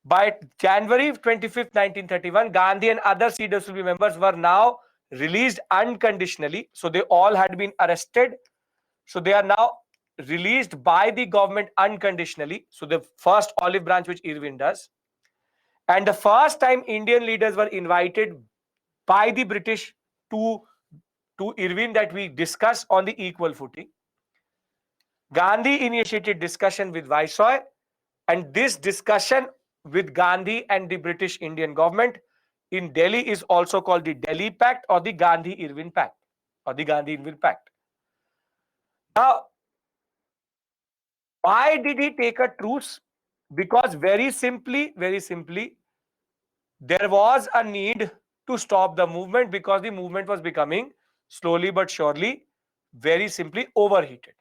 By January 25th, 1931, Gandhi and other CWP members were now released unconditionally. So they all had been arrested. So they are now released by the government unconditionally. So the first olive branch which Irwin does. And the first time Indian leaders were invited by the British to Irwin that we discuss on the equal footing. Gandhi initiated discussion with Viceroy, and this discussion with Gandhi and the British Indian government in Delhi is also called the Delhi Pact or the Gandhi-Irwin Pact or the Gandhi-Irwin Pact. Now, why did he take a truce? Because very simply, there was a need to stop the movement because the movement was becoming slowly but surely, very simply overheated.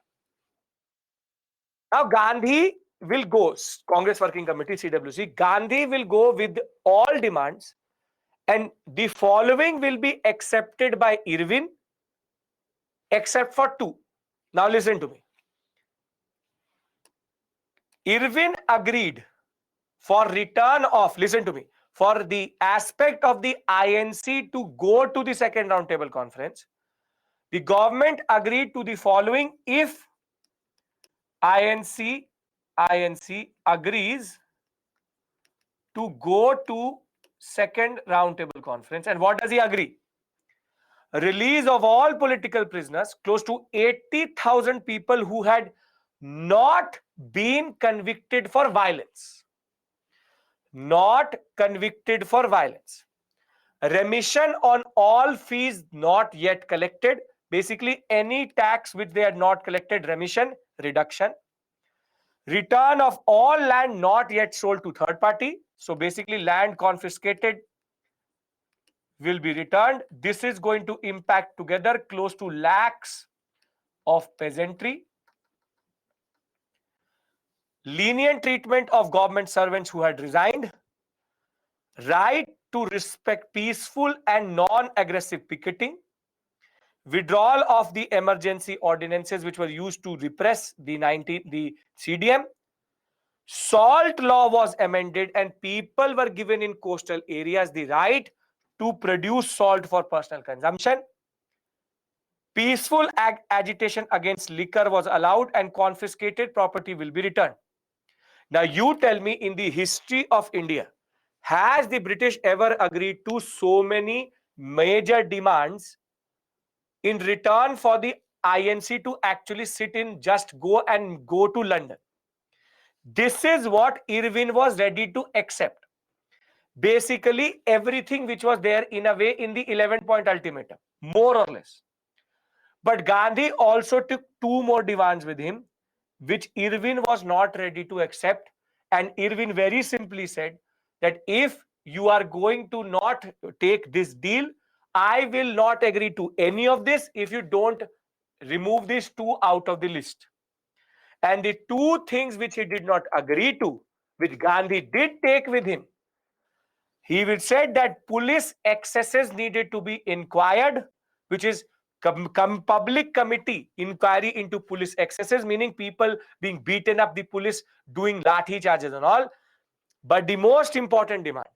Now Gandhi will go, Congress Working Committee, CWC, Gandhi will go with all demands and the following will be accepted by Irwin except for two. Now listen to me. Irwin agreed for return of, listen to me, for the aspect of the INC to go to the second roundtable conference. The government agreed to the following if INC agrees to go to second roundtable conference. And what does he agree? Release of all political prisoners, close to 80,000 people who had not been convicted for violence. Not convicted for violence. Remission on all fees not yet collected. Basically, any tax which they had not collected, remission, reduction. Return of all land not yet sold to third party. So basically, land confiscated will be returned. This is going to impact together close to lakhs of peasantry. Lenient treatment of government servants who had resigned. Right to respect peaceful and non-aggressive picketing. Withdrawal of the emergency ordinances which were used to repress the CDM. Salt law was amended and people were given in coastal areas the right to produce salt for personal consumption. Peaceful agitation against liquor was allowed and confiscated property will be returned. Now you tell me, in the history of India, has the British ever agreed to so many major demands in return for the INC to actually sit in, just go to London? This is what Irwin was ready to accept. Basically, everything which was there in a way in the 11-point ultimatum, more or less. But Gandhi also took two more demands with him, which Irwin was not ready to accept. And Irwin very simply said that if you are going to not take this deal, I will not agree to any of this if you don't remove these two out of the list. And the two things which he did not agree to, which Gandhi did take with him, he would said that police excesses needed to be inquired, which is public committee inquiry into police excesses, meaning people being beaten up, the police doing lathi charges and all. But the most important demand,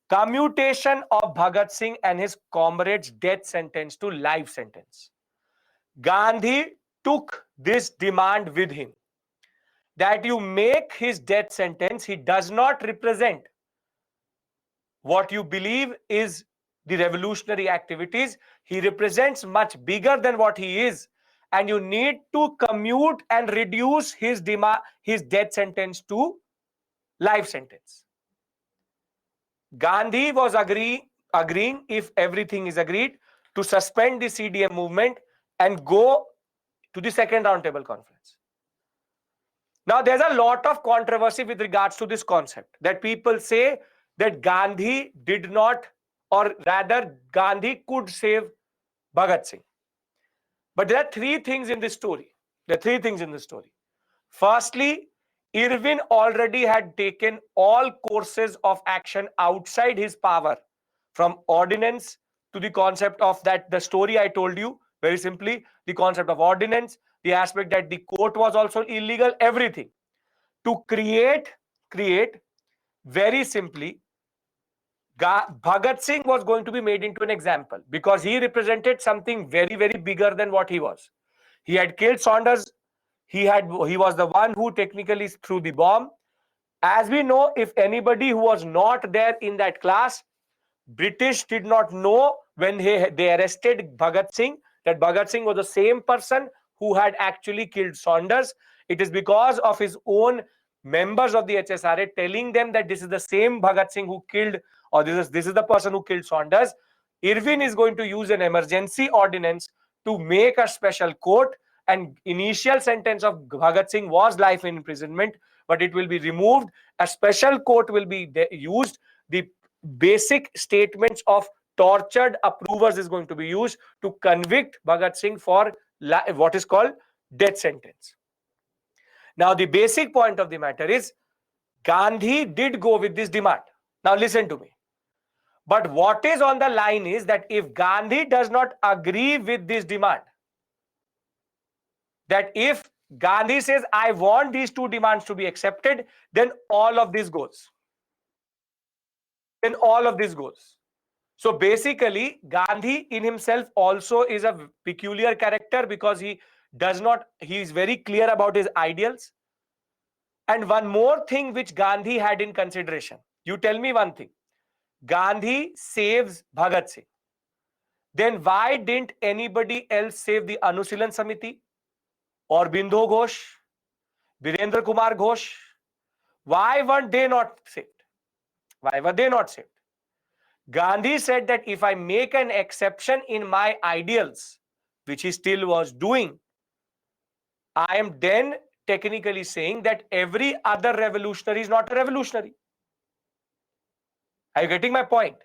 commutation of Bhagat Singh and his comrades' death sentence to life sentence. Gandhi took this demand with him, that you make his death sentence, he does not represent what you believe is the revolutionary activities. He represents much bigger than what he is, and you need to commute and reduce his death sentence to life sentence. Gandhi was agreeing, if everything is agreed, to suspend the CDM movement and go to the second roundtable conference. Now, there's a lot of controversy with regards to this concept, that people say that Gandhi did not, or rather Gandhi could save Bhagat Singh. But there are three things in this story. Firstly, Irwin already had taken all courses of action outside his power, from ordinance to the concept of that, the story I told you, very simply, the concept of ordinance, the aspect that the court was also illegal, everything. To create, very simply, Bhagat Singh was going to be made into an example because he represented something very, very bigger than what he was. He had killed Saunders. He was the one who technically threw the bomb. As we know, if anybody who was not there in that class, British did not know when they arrested Bhagat Singh, that Bhagat Singh was the same person who had actually killed Saunders. It is because of his own members of the HSRA telling them that this is the same Bhagat Singh who killed, or this is the person who killed Saunders. Irwin is going to use an emergency ordinance to make a special court, and initial sentence of Bhagat Singh was life in imprisonment, but it will be removed. A special court will be used. The basic statements of tortured approvers is going to be used to convict Bhagat Singh for what is called death sentence. Now, the basic point of the matter is Gandhi did go with this demand. Now, listen to me. But what is on the line is that if Gandhi does not agree with this demand, that if Gandhi says, I want these two demands to be accepted, then all of this goes. So basically, Gandhi in himself also is a peculiar character because he is very clear about his ideals. And one more thing which Gandhi had in consideration. You tell me one thing. Gandhi saves Bhagat Singh. Then why didn't anybody else save the Anusilan Samiti or Bindho Ghosh, Virendra Kumar Ghosh? Why weren't they not saved? Why were they not saved? Gandhi said that if I make an exception in my ideals, which he still was doing, I am then technically saying that every other revolutionary is not a revolutionary. Are you getting my point?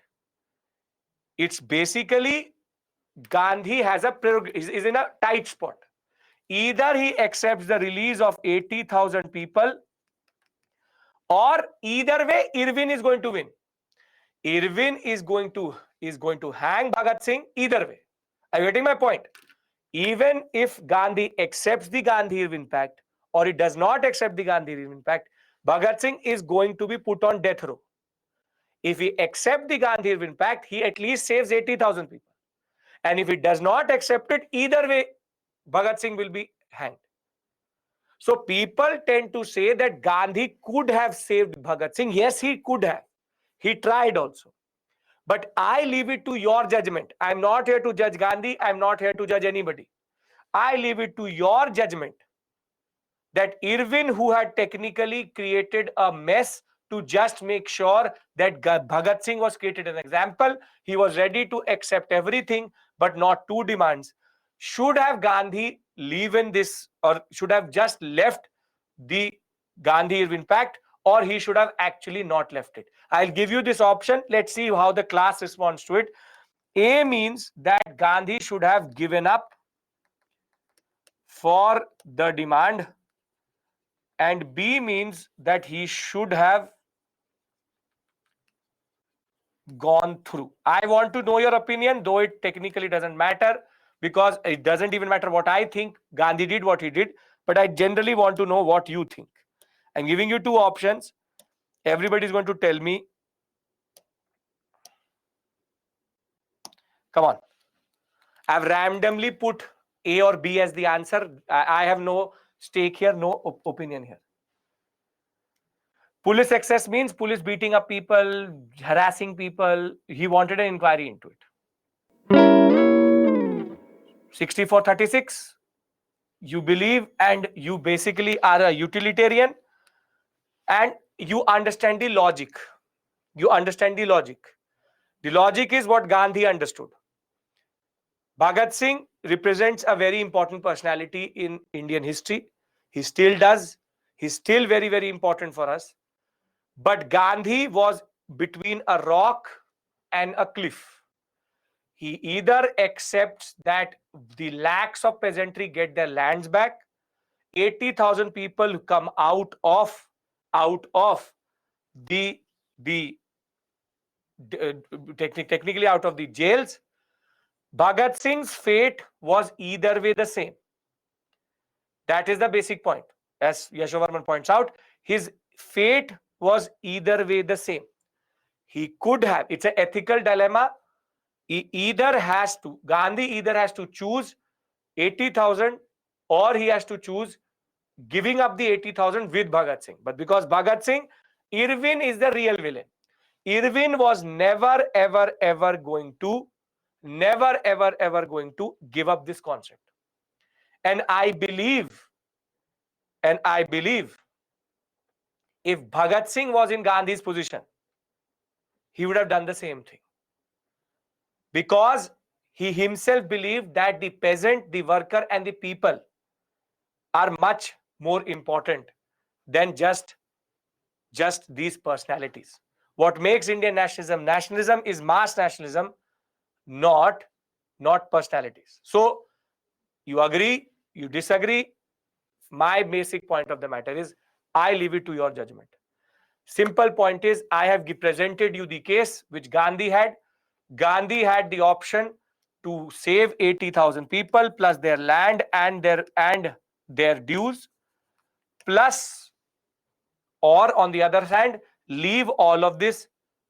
It's basically Gandhi has a is in a tight spot. Either he accepts the release of 80,000 people, or either way, Irwin is going to win. Irwin is going to hang Bhagat Singh either way. Are you getting my point? Even if Gandhi accepts the Gandhi-Irwin Pact or he does not accept the Gandhi-Irwin Pact, Bhagat Singh is going to be put on death row. If he accepts the Gandhi-Irwin Pact, he at least saves 80,000 people. And if he does not accept it, either way, Bhagat Singh will be hanged. So people tend to say that Gandhi could have saved Bhagat Singh. Yes, he could have. He tried also. But I leave it to your judgment. I'm not here to judge Gandhi. I'm not here to judge anybody. I leave it to your judgment that Irwin, who had technically created a mess to just make sure that Bhagat Singh was created an example, he was ready to accept everything, but not two demands. Should have Gandhi leaven this, or should have just left the Gandhi-Irwin Pact, or he should have actually not left it? I'll give you this option. Let's see how the class responds to it. A means that Gandhi should have given up for the demand, and B means that he should have gone through. I want to know your opinion, though it technically doesn't matter, because it doesn't even matter what I think. Gandhi did what he did, but I generally want to know what you think. I'm giving you two options. Everybody is going to tell me. Come on. I've randomly put A or B as the answer. I have no stake here, no opinion here. Police excess means police beating up people, harassing people. He wanted an inquiry into it. 64-36. You believe and you basically are a utilitarian and you understand the logic. You understand the logic. The logic is what Gandhi understood. Bhagat Singh represents a very important personality in Indian history. He still does. He's still very, very important for us. But Gandhi was between a rock and a cliff. He either accepts that the lakhs of peasantry get their lands back, 80,000 people come out of the technically out of the jails. Bhagat Singh's fate was either way the same. That is the basic point. As Yashovarman points out, his fate was either way the same. He could have, it's an ethical dilemma. Gandhi either has to choose 80,000 or he has to choose giving up the 80,000 with Bhagat Singh. But because Bhagat Singh, Irwin is the real villain. Irwin was never, ever going to give up this concept. And I believe if Bhagat Singh was in Gandhi's position, he would have done the same thing. Because he himself believed that the peasant, the worker, and the people are much more important than just these personalities. What makes Indian nationalism is mass nationalism, not personalities. So you agree, you disagree. My basic point of the matter is I leave it to your judgment. Simple point is I have presented you the case which Gandhi had. Gandhi had the option to save 80,000 people plus their land and their dues, plus, or on the other hand, leave all of this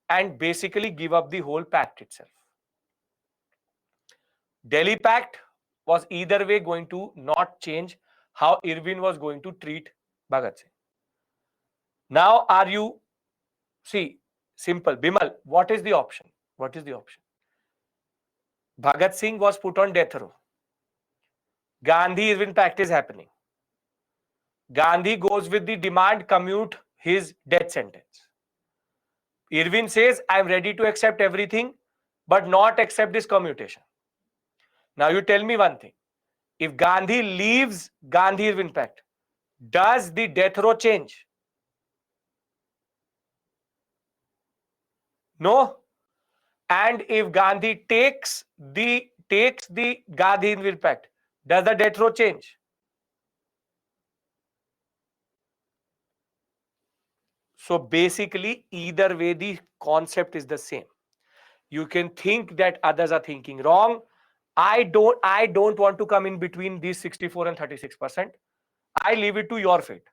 and basically give up the whole pact itself. Delhi Pact was either way going to not change how Irwin was going to treat Bhagat Singh. Now, are you, see, simple. Bimal, what is the option? What is the option? Bhagat Singh was put on death row. Gandhi-Irwin Pact is happening. Gandhi goes with the demand, commute his death sentence. Irwin says, I'm ready to accept everything, but not accept this commutation. Now you tell me one thing. If Gandhi leaves Gandhi-Irwin Pact, does the death row change? No. And if Gandhi takes the Gandhi-Irwin Pact, does the death row change? So basically, either way, the concept is the same. You can think that others are thinking wrong. I don't want to come in between these 64 and 36%. I leave it to your fate.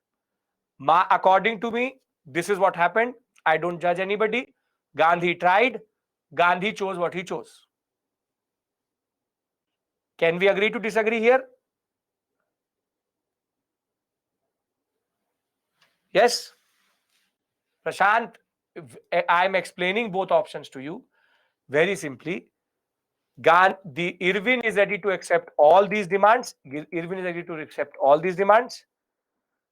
According to me, this is what happened. I don't judge anybody. Gandhi tried. Gandhi chose what he chose. Can we agree to disagree here? Yes. Prashant, I am explaining both options to you very simply. The Irwin is ready to accept all these demands. Irwin is ready to accept all these demands,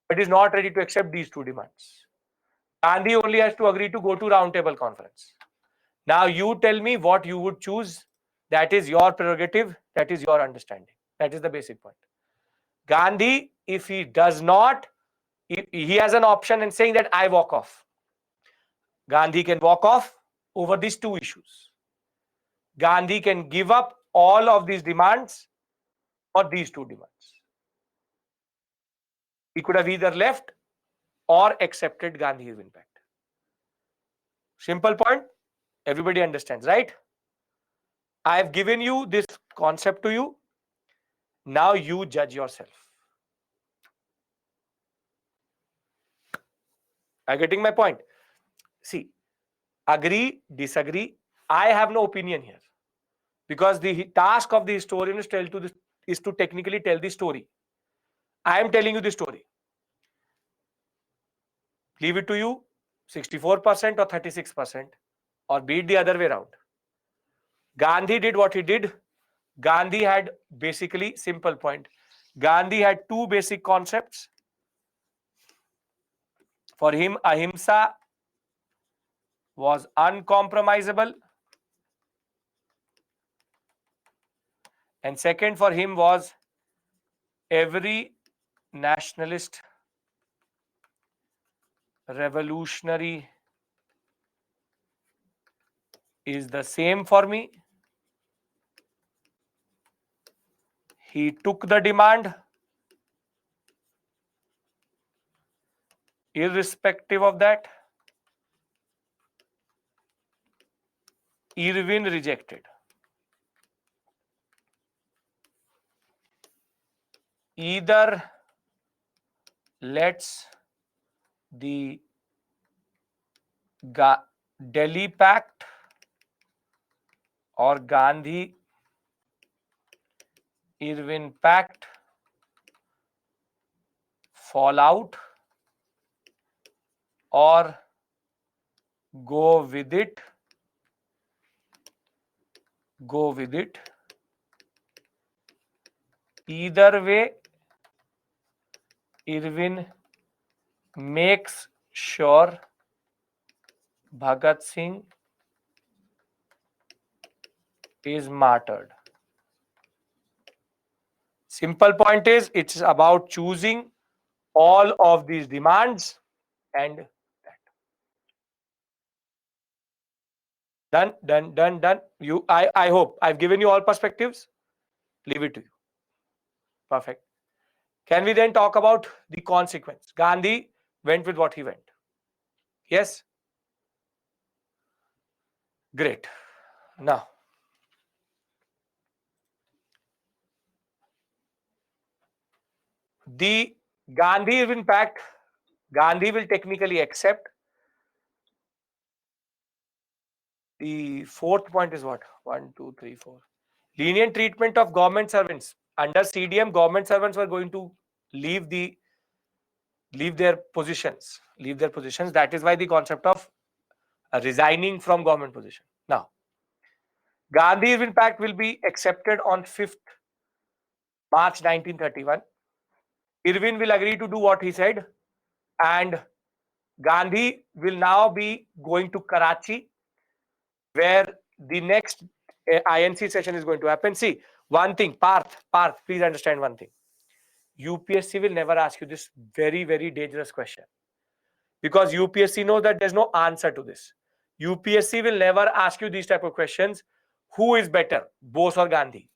but is not ready to accept these two demands. Gandhi only has to agree to go to round table conference. Now you tell me what you would choose. That is your prerogative. That is your understanding. That is the basic point. Gandhi, if he does not, he has an option in saying that I walk off. Gandhi can walk off over these two issues. Gandhi can give up all of these demands or these two demands. He could have either left or accepted Gandhi-Irwin Pact. Simple point. Everybody understands, right? I have given you this concept to you. Now you judge yourself. Are you getting my point? See, agree, disagree. I have no opinion here because the task of the historian is to technically tell the story. I am telling you the story. Leave it to you, 64% or 36%, or be it the other way around. Gandhi did what he did. Gandhi had basically, simple point. Gandhi had two basic concepts. For him, ahimsa was uncompromisable. And second for him was every nationalist revolutionary is the same for me. He took the demand irrespective of that. Irwin rejected. Either let's the Delhi Pact or Gandhi-Irwin Pact fall out or go with it. Go with it. Either way, Irwin makes sure Bhagat Singh is martyred. Simple point is, it's about choosing all of these demands and that. Done. I hope I've given you all perspectives. Leave it to you. Perfect. Can we then talk about the consequence? Gandhi went with what he went. Yes? Great. Now, the Gandhi-Irwin Pact, Gandhi will technically accept. The fourth point is what? 1, 2, 3, 4. Lenient treatment of government servants. Under CDM, government servants were going to leave their positions. That is why the concept of resigning from government position. Now, Gandhi-Irwin Pact will be accepted on 5th March 1931. Irwin will agree to do what he said, and Gandhi will now be going to Karachi, where the next INC session is going to happen. See, one thing, Parth, please understand one thing. UPSC will never ask you this very, very dangerous question, because UPSC knows that there's no answer to this. UPSC will never ask you these type of questions. Who is better, Bose or Gandhi?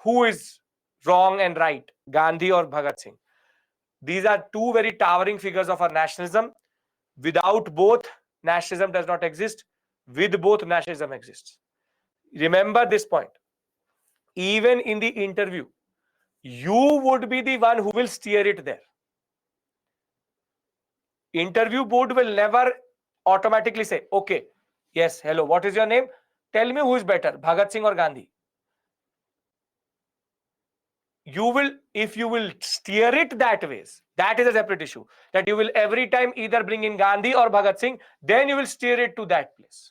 Who is wrong and right, Gandhi or Bhagat Singh? These are two very towering figures of our nationalism. Without both, nationalism does not exist. With both, nationalism exists. Remember this point. Even in the interview, you would be the one who will steer it there. Interview board will never automatically say, okay, yes, hello, what is your name? Tell me who is better, Bhagat Singh or Gandhi. You will, if you will steer it that way, that is a separate issue. That you will every time either bring in Gandhi or Bhagat Singh, then you will steer it to that place.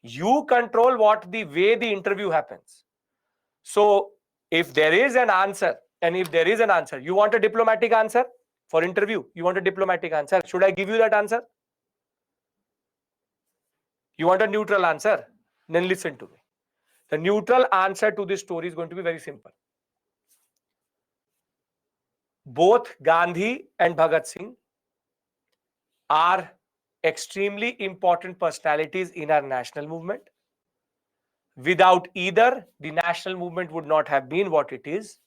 You control what the way the interview happens. So if there is an answer, you want a diplomatic answer for interview, you want a diplomatic answer. Should I give you that answer? You want a neutral answer? Then listen to me. The neutral answer to this story is going to be very simple. Both Gandhi and Bhagat Singh are extremely important personalities in our national movement. Without either, the national movement would not have been what it is.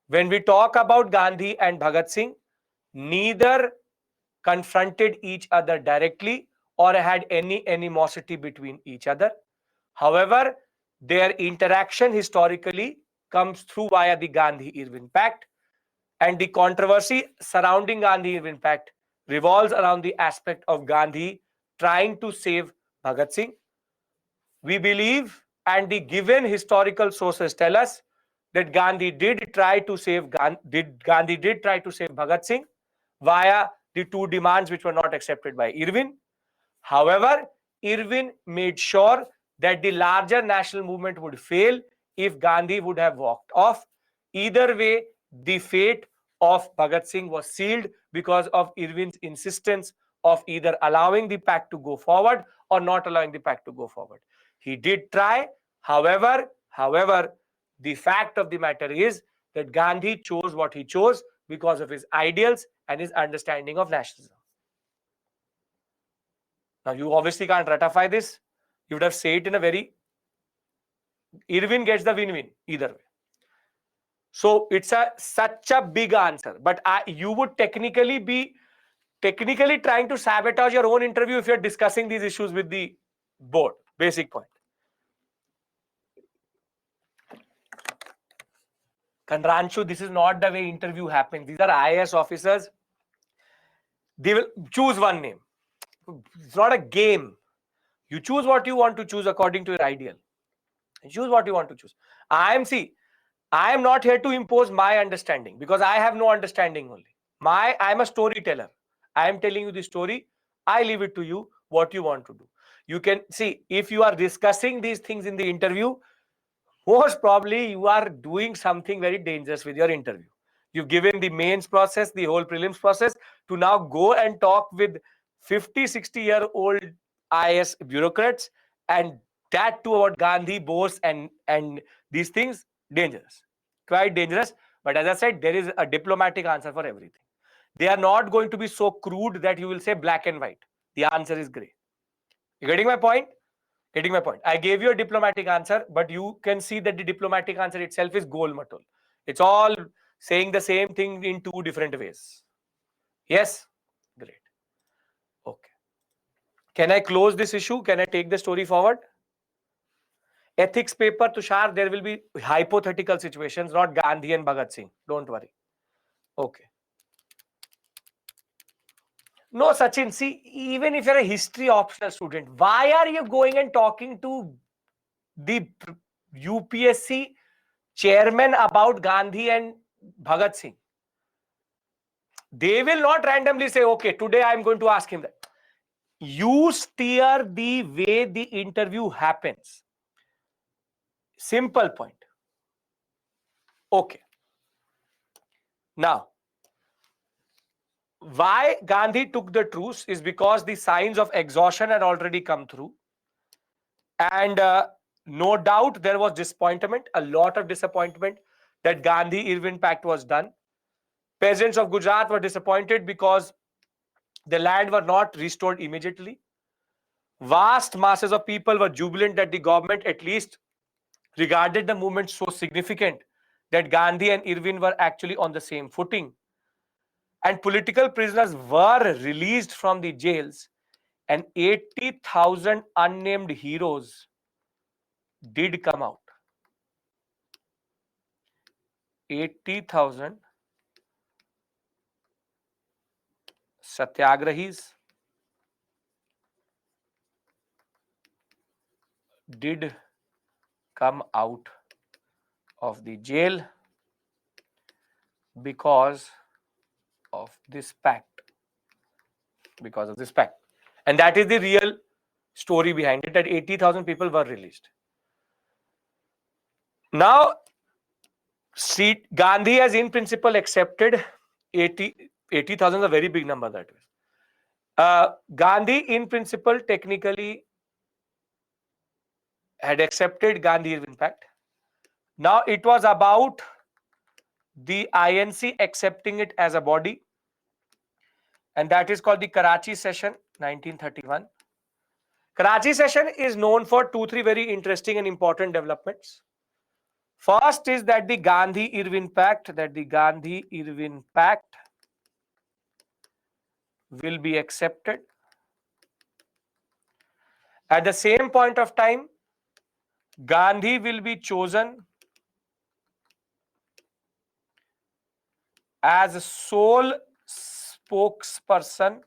When we talk about Gandhi and Bhagat Singh, neither confronted each other directly or had any animosity between each other. However, their interaction historically comes through via the Gandhi-Irwin Pact, and the controversy surrounding Gandhi-Irwin Pact revolves around the aspect of Gandhi trying to save Bhagat Singh. We believe, and the given historical sources tell us, that Gandhi did try to save Bhagat Singh via the two demands which were not accepted by Irwin. However, Irwin made sure that the larger national movement would fail if Gandhi would have walked off. Either way, the fate of Bhagat Singh was sealed because of Irwin's insistence of either allowing the pact to go forward or not allowing the pact to go forward. He did try. However, the fact of the matter is that Gandhi chose what he chose because of his ideals and his understanding of nationalism. Now, you obviously can't ratify this. You would have said it in a very... Irwin gets the win-win either way. So it's such a big answer. But you would technically be trying to sabotage your own interview if you're discussing these issues with the board. Basic point. Kanranshu, this is not the way interview happens. These are IAS officers. They will choose one name. It's not a game. You choose what you want to choose according to your ideal. You choose what you want to choose. I am not here to impose my understanding, because I have no understanding only. I'm a storyteller. I am telling you the story. I leave it to you what you want to do. You can see, if you are discussing these things in the interview, most probably you are doing something very dangerous with your interview. You've given the mains process, the whole prelims process, to now go and talk with 50, 60-year-old IAS bureaucrats, and that too about Gandhi, Bose, and these things. Dangerous, quite dangerous. But as I said, there is a diplomatic answer for everything. They are not going to be so crude that you will say black and white. The answer is gray. You getting my point? Getting my point. I gave you a diplomatic answer, but you can see that the diplomatic answer itself is gol matul. It's all saying the same thing in two different ways. Yes? Great. Okay. Can I close this issue? Can I take the story forward? Ethics paper, Tushar, there will be hypothetical situations, not Gandhi and Bhagat Singh. Don't worry. Okay. No, Sachin, see, even if you're a history optional student, why are you going and talking to the UPSC chairman about Gandhi and Bhagat Singh. They will not randomly say, okay, today I'm going to ask him that. You steer the way the interview happens. Simple point. Okay. Now, why Gandhi took the truce is because the signs of exhaustion had already come through. And no doubt there was disappointment, a lot of disappointment that Gandhi-Irwin Pact was done. Peasants of Gujarat were disappointed because the land were not restored immediately. Vast masses of people were jubilant that the government at least regarded the movement so significant that Gandhi and Irwin were actually on the same footing. And political prisoners were released from the jails, and 80,000 unnamed heroes did come out. 80,000 satyagrahis did come out of the jail because of this pact. Because of this pact. And that is the real story behind it, that 80,000 people were released. Now, see, Gandhi has in principle accepted 80,000 is a very big number that way. Gandhi in principle technically had accepted Gandhi-Irwin Pact. Now it was about the INC accepting it as a body, and that is called the Karachi session 1931. Karachi session is known for 2-3 very interesting and important developments. First is that the Gandhi-Irwin Pact, will be accepted. At the same point of time, Gandhi will be chosen as a sole spokesperson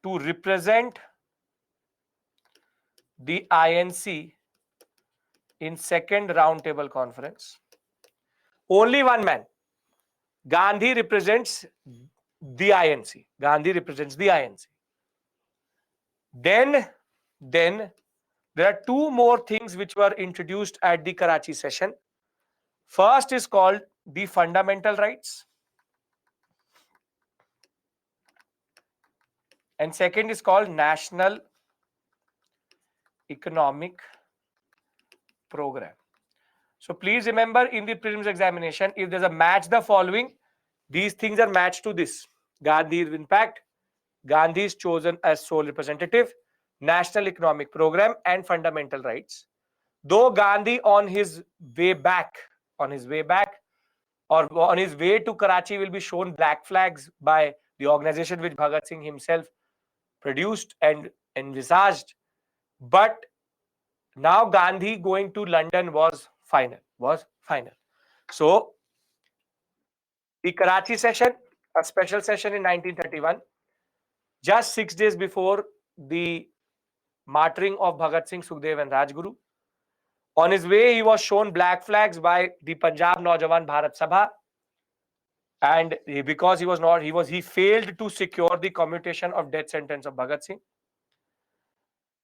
to represent the INC in second roundtable conference. Only one man. Gandhi represents the INC. Then there are two more things which were introduced at the Karachi session. First is called the fundamental rights, and second is called national economic program. So please remember, in the prelims examination, if there's a match the following, these things are matched to this. Gandhi-Irwin Pact, Gandhi is chosen as sole representative, national economic program, and fundamental rights. Though Gandhi on his way back or on his way to Karachi will be shown black flags by the organization which Bhagat Singh himself produced and envisaged. But now Gandhi going to London was final. So the Karachi session, a special session in 1931, just 6 days before the martyring of Bhagat Singh, Sukhdev and Rajguru. On his way, he was shown black flags by the Punjab Naujawan Bharat Sabha, and because he failed to secure the commutation of death sentence of Bhagat Singh.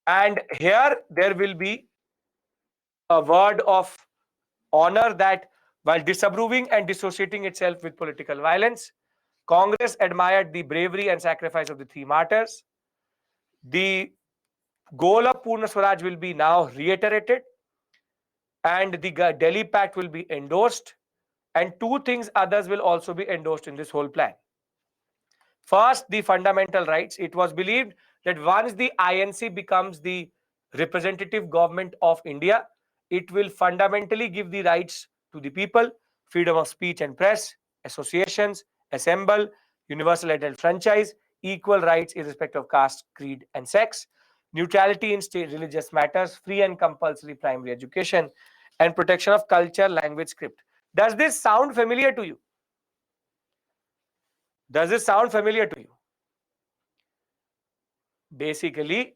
And here there will be a word of honor that while disapproving and dissociating itself with political violence, Congress admired the bravery and sacrifice of the three martyrs. The goal of Purna Swaraj will be now reiterated, and the Delhi Pact will be endorsed, and two things others will also be endorsed in this whole plan. First, the fundamental rights. It was believed that once the INC becomes the representative government of India, it will fundamentally give the rights to the people, freedom of speech and press, associations, assemble, universal adult franchise, equal rights irrespective of caste, creed, and sex, neutrality in state religious matters, free and compulsory primary education, and protection of culture, language, script. Does this sound familiar to you? Basically,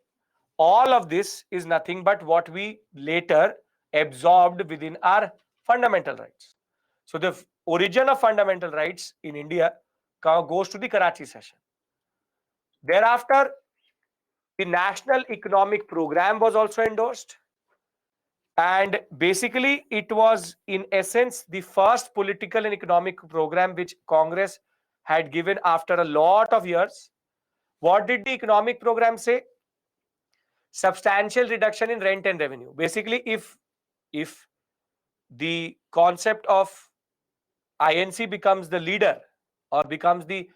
All of this is nothing but what we later absorbed within our fundamental rights. So the origin of fundamental rights in India goes to the Karachi session. Thereafter, the National Economic Program was also endorsed. And basically, it was in essence the first political and economic program which Congress had given after a lot of years. What did the economic program say? Substantial reduction in rent and revenue. Basically, if the concept of INC becomes the leader or becomes the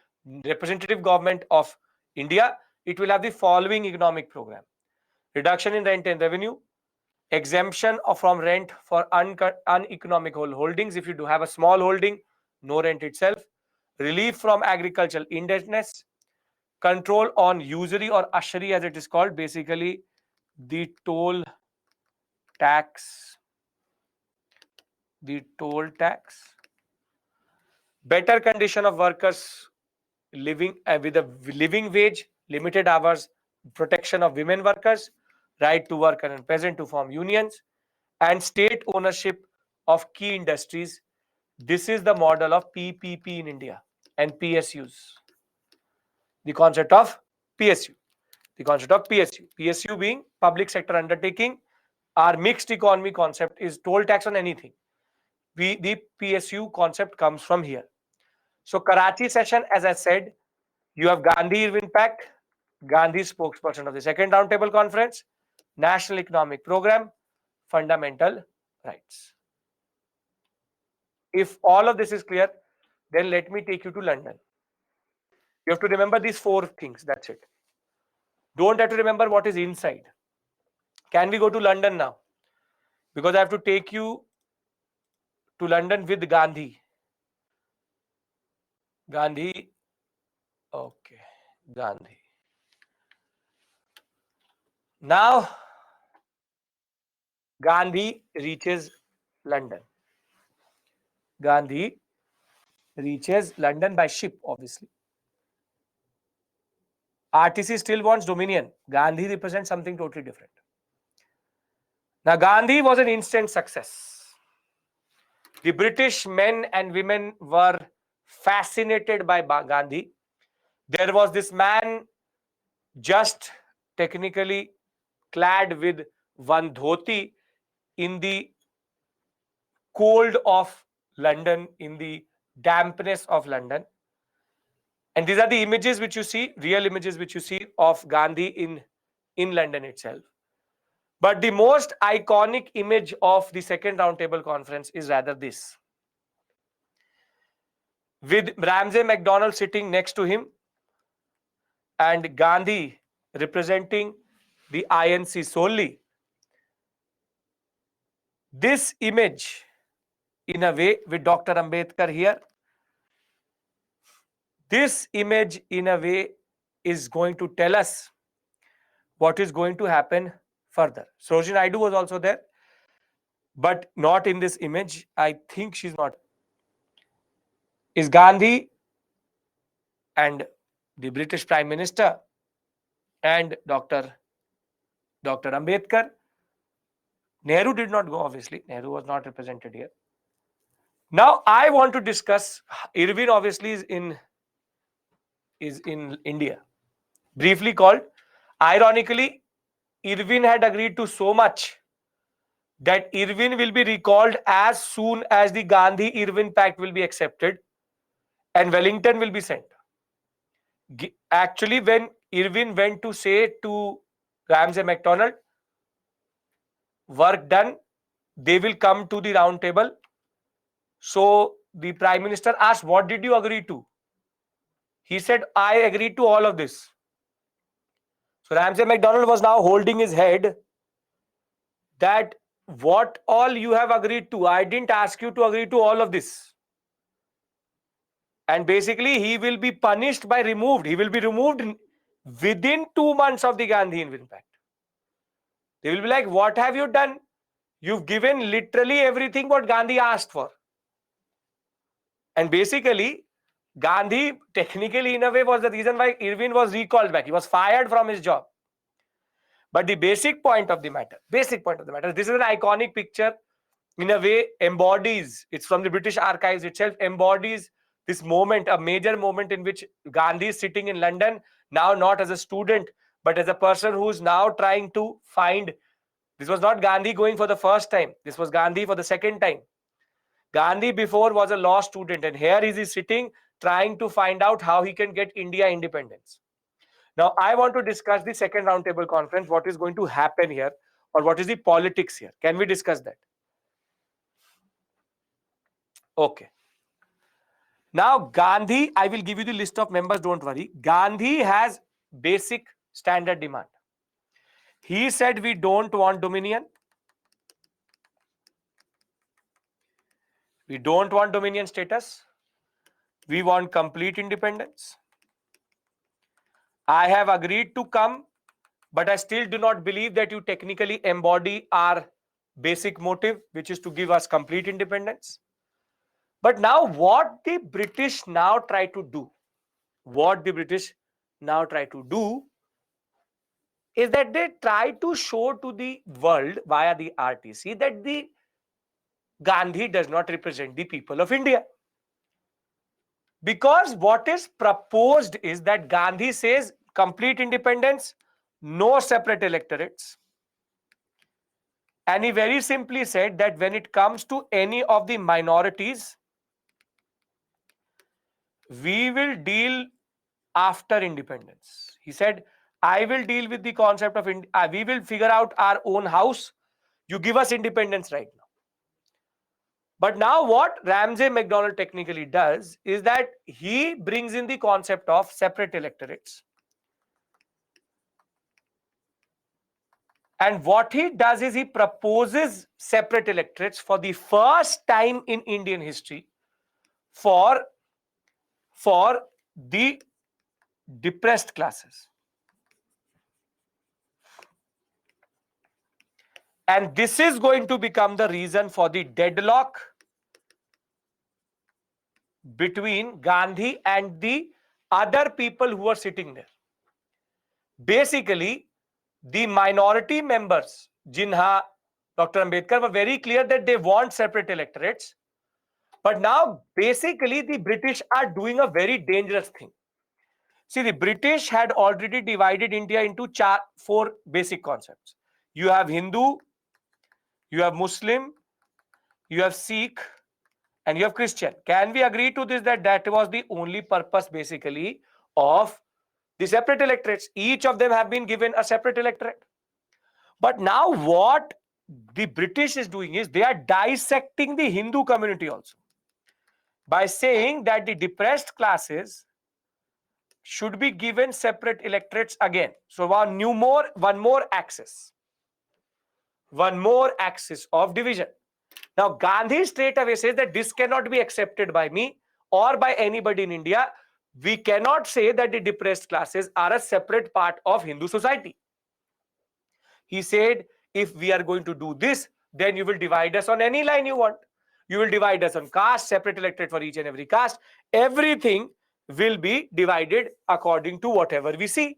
representative government of India, it will have the following economic program: reduction in rent and revenue, exemption from rent for uneconomical holdings. If you do have a small holding, no rent itself, relief from agricultural indebtedness, control on usury or usury as it is called, basically the toll tax, better condition of workers living with a living wage, limited hours, protection of women workers, right to work and peasant to form unions, and state ownership of key industries. This is the model of PPP in India and PSUs. The concept of PSU. The concept of PSU. PSU being public sector undertaking. Our mixed economy concept is toll tax on anything. The PSU concept comes from here. So Karachi session, as I said, you have Gandhi-Irwin Pact, Gandhi spokesperson of the second roundtable conference, National Economic Program, fundamental rights. If all of this is clear, then let me take you to London. You have to remember these four things. That's it. Don't have to remember what is inside. Can we go to London now? Because I have to take you to London with Gandhi. Gandhi. Okay. Gandhi. Now, Gandhi reaches London. Gandhi reaches London by ship, obviously. RTC still wants dominion. Gandhi represents something totally different. Now, Gandhi was an instant success. The British men and women were fascinated by Gandhi. There was this man just technically clad with one dhoti in the cold of London, in the dampness of London. And these are the images which you see, real images which you see of Gandhi in London itself. But the most iconic image of the second roundtable conference is rather this. With Ramsay MacDonald sitting next to him and Gandhi representing the INC solely. This image, in a way, with Dr. Ambedkar here, this image, in a way, is going to tell us what is going to happen further. Sarojini Naidu was also there, but not in this image. I think she's not. Is Gandhi and the British Prime Minister and Dr. Ambedkar. Nehru did not go, obviously. Nehru was not represented here. Now, I want to discuss, Irwin obviously is in India. Briefly called, ironically, Irwin had agreed to so much that Irwin will be recalled as soon as the Gandhi-Irwin Pact will be accepted and Wellington will be sent. Actually, when Irwin went to say to Ramsay MacDonald, work done, they will come to the round table. So the Prime Minister asked, what did you agree to? He said, I agreed to all of this. So Ramsay MacDonald was now holding his head that what all you have agreed to, I didn't ask you to agree to all of this. And basically, he will be punished by removed. He will be removed within 2 months of the Gandhi-Irwin Pact. They will be like, what have you done? You've given literally everything what Gandhi asked for. And basically, Gandhi, technically in a way, was the reason why Irwin was recalled back. He was fired from his job. But the basic point of the matter, this is an iconic picture, in a way embodies, it's from the British archives itself, embodies this moment, a major moment in which Gandhi is sitting in London, now not as a student, but as a person who's now trying to find, this was not Gandhi going for the first time, this was Gandhi for the second time. Gandhi before was a law student, and here he is sitting trying to find out how he can get India independence. Now, I want to discuss the second roundtable conference, what is going to happen here, or what is the politics here. Can we discuss that? Okay. Now, Gandhi, I will give you the list of members, don't worry. Gandhi has basic standard demand. He said we don't want dominion. We don't want dominion status. We want complete independence. I have agreed to come, but I still do not believe that you technically embody our basic motive, which is to give us complete independence. But now what the British now try to do, is that they try to show to the world via the RTC that the Gandhi does not represent the people of India. Because what is proposed is that Gandhi says complete independence, no separate electorates. And he very simply said that when it comes to any of the minorities, we will deal after independence. He said, I will deal with the concept of, we will figure out our own house. You give us independence right now. But now what Ramsay MacDonald technically does is that he brings in the concept of separate electorates. And what he does is he proposes separate electorates for the first time in Indian history for the depressed classes. And this is going to become the reason for the deadlock between Gandhi and the other people who are sitting there. Basically, the minority members, Jinha, Dr. Ambedkar, were very clear that they want separate electorates. But now, basically, the British are doing a very dangerous thing. See, the British had already divided India into four basic concepts. You have Hindu, you have Muslim, you have Sikh, and you have Christian. Can we agree to this, that that was the only purpose basically of the separate electorates? Each of them have been given a separate electorate. But now what the British is doing is they are dissecting the Hindu community also by saying that the depressed classes should be given separate electorates again. So one more axis of division. Now Gandhi straight away says that this cannot be accepted by me or by anybody in India. We cannot say that the depressed classes are a separate part of Hindu society. He said, if we are going to do this, then you will divide us on any line you want. You will divide us on caste, separate electorate for each and every caste. Everything will be divided according to whatever we see.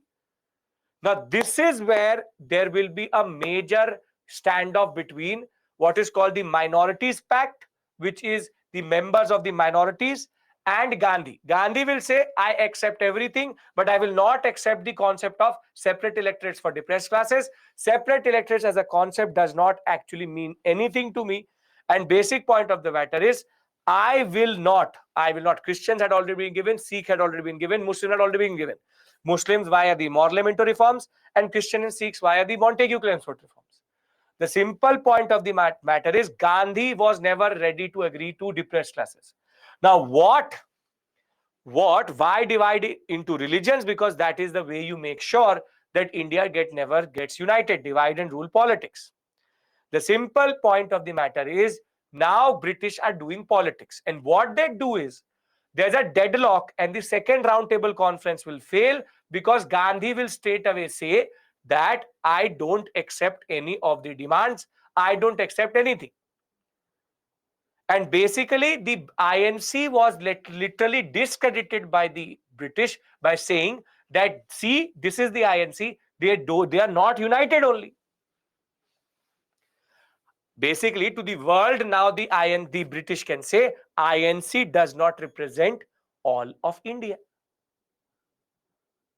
Now, this is where there will be a major standoff between what is called the Minorities Pact, which is the members of the minorities, and Gandhi. Gandhi will say, I accept everything, but I will not accept the concept of separate electorates for depressed classes. Separate electorates as a concept does not actually mean anything to me. And basic point of the matter is, I will not. Christians had already been given, Sikh had already been given, Muslim had already been given. Muslims via the Morlemento reforms and Christian and Sikhs via the Montagu-Chelmsford reforms. The simple point of the matter is Gandhi was never ready to agree to depressed classes. Now why divide it into religions? Because that is the way you make sure that India never gets united, divide and rule politics. The simple point of the matter is now British are doing politics. And what they do is there's a deadlock and the second roundtable conference will fail because Gandhi will straight away say that I don't accept any of the demands. I don't accept anything. And basically, the INC was literally discredited by the British by saying that, see, this is the INC. They are not united only. Basically, to the world now, the British can say INC does not represent all of India.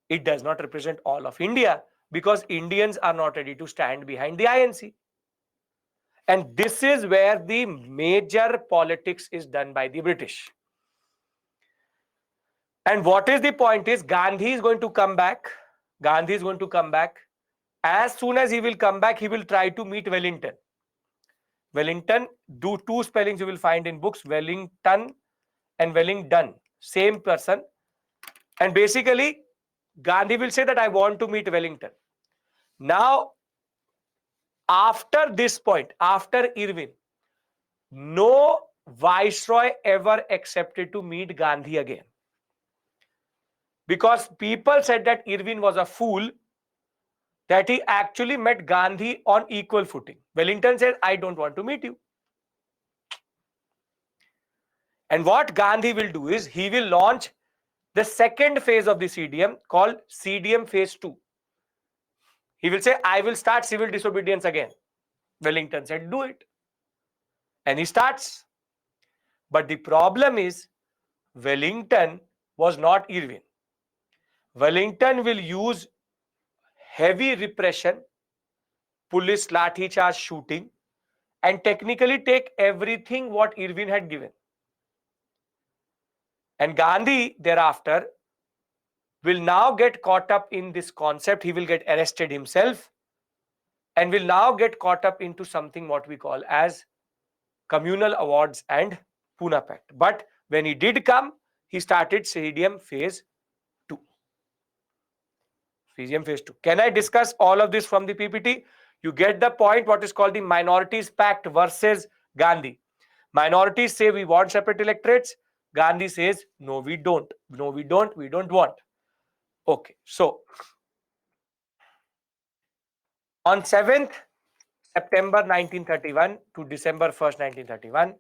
It does not represent all of India because Indians are not ready to stand behind the INC. And this is where the major politics is done by the British. And what is the point is Gandhi is going to come back. Gandhi is going to come back. As soon as he will come back, he will try to meet Wellington. Wellington, do two spellings you will find in books, Wellington and Wellington, same person. And basically, Gandhi will say that I want to meet Wellington. Now, after this point, after Irwin, no viceroy ever accepted to meet Gandhi again. Because people said that Irwin was a fool, that he actually met Gandhi on equal footing. Wellington said, I don't want to meet you. And what Gandhi will do is, he will launch the second phase of the CDM called CDM phase 2. He will say, I will start civil disobedience again. Wellington said, do it. And he starts. But the problem is, Wellington was not Irwin. Wellington will use heavy repression, police lathi charge shooting, and technically take everything what Irwin had given. And Gandhi thereafter will now get caught up in this concept. He will get arrested himself and will now get caught up into something what we call as Communal Awards and Puna Pact. But when he did come, he started CDM phase 2. CDM phase 2. Can I discuss all of this from the PPT? You get the point, what is called the Minorities Pact versus Gandhi. Minorities say we want separate electorates. Gandhi says, no, we don't. No, we don't. We don't want. Okay. So, on 7th September 1931 to December 1st, 1931,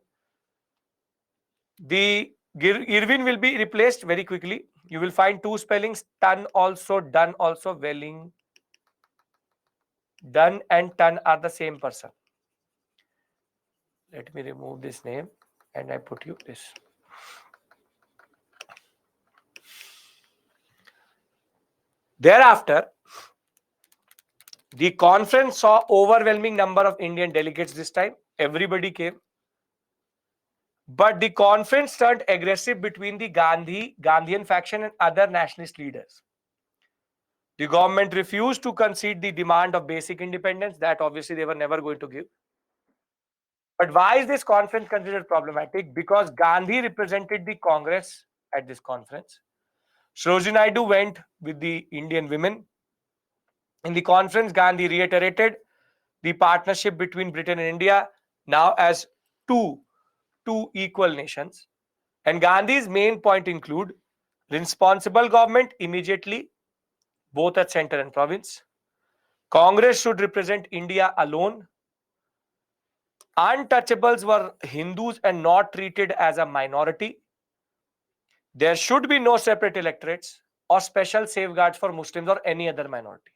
the Irwin will be replaced very quickly. You will find two spellings, done also, Welling. Done and Ton are the same person. Let me remove this name and I put you this. Thereafter, the conference saw overwhelming number of Indian delegates this time. Everybody came. But the conference turned aggressive between the Gandhian faction and other nationalist leaders. The government refused to concede the demand of basic independence that obviously they were never going to give. But why is this conference considered problematic? Because Gandhi represented the Congress at this conference. Sarojini Naidu went with the Indian women. In the conference, Gandhi reiterated the partnership between Britain and India now as two equal nations. And Gandhi's main point include responsible government immediately, both at center and province. Congress should represent India alone. Untouchables were Hindus and not treated as a minority. There should be no separate electorates or special safeguards for Muslims or any other minority.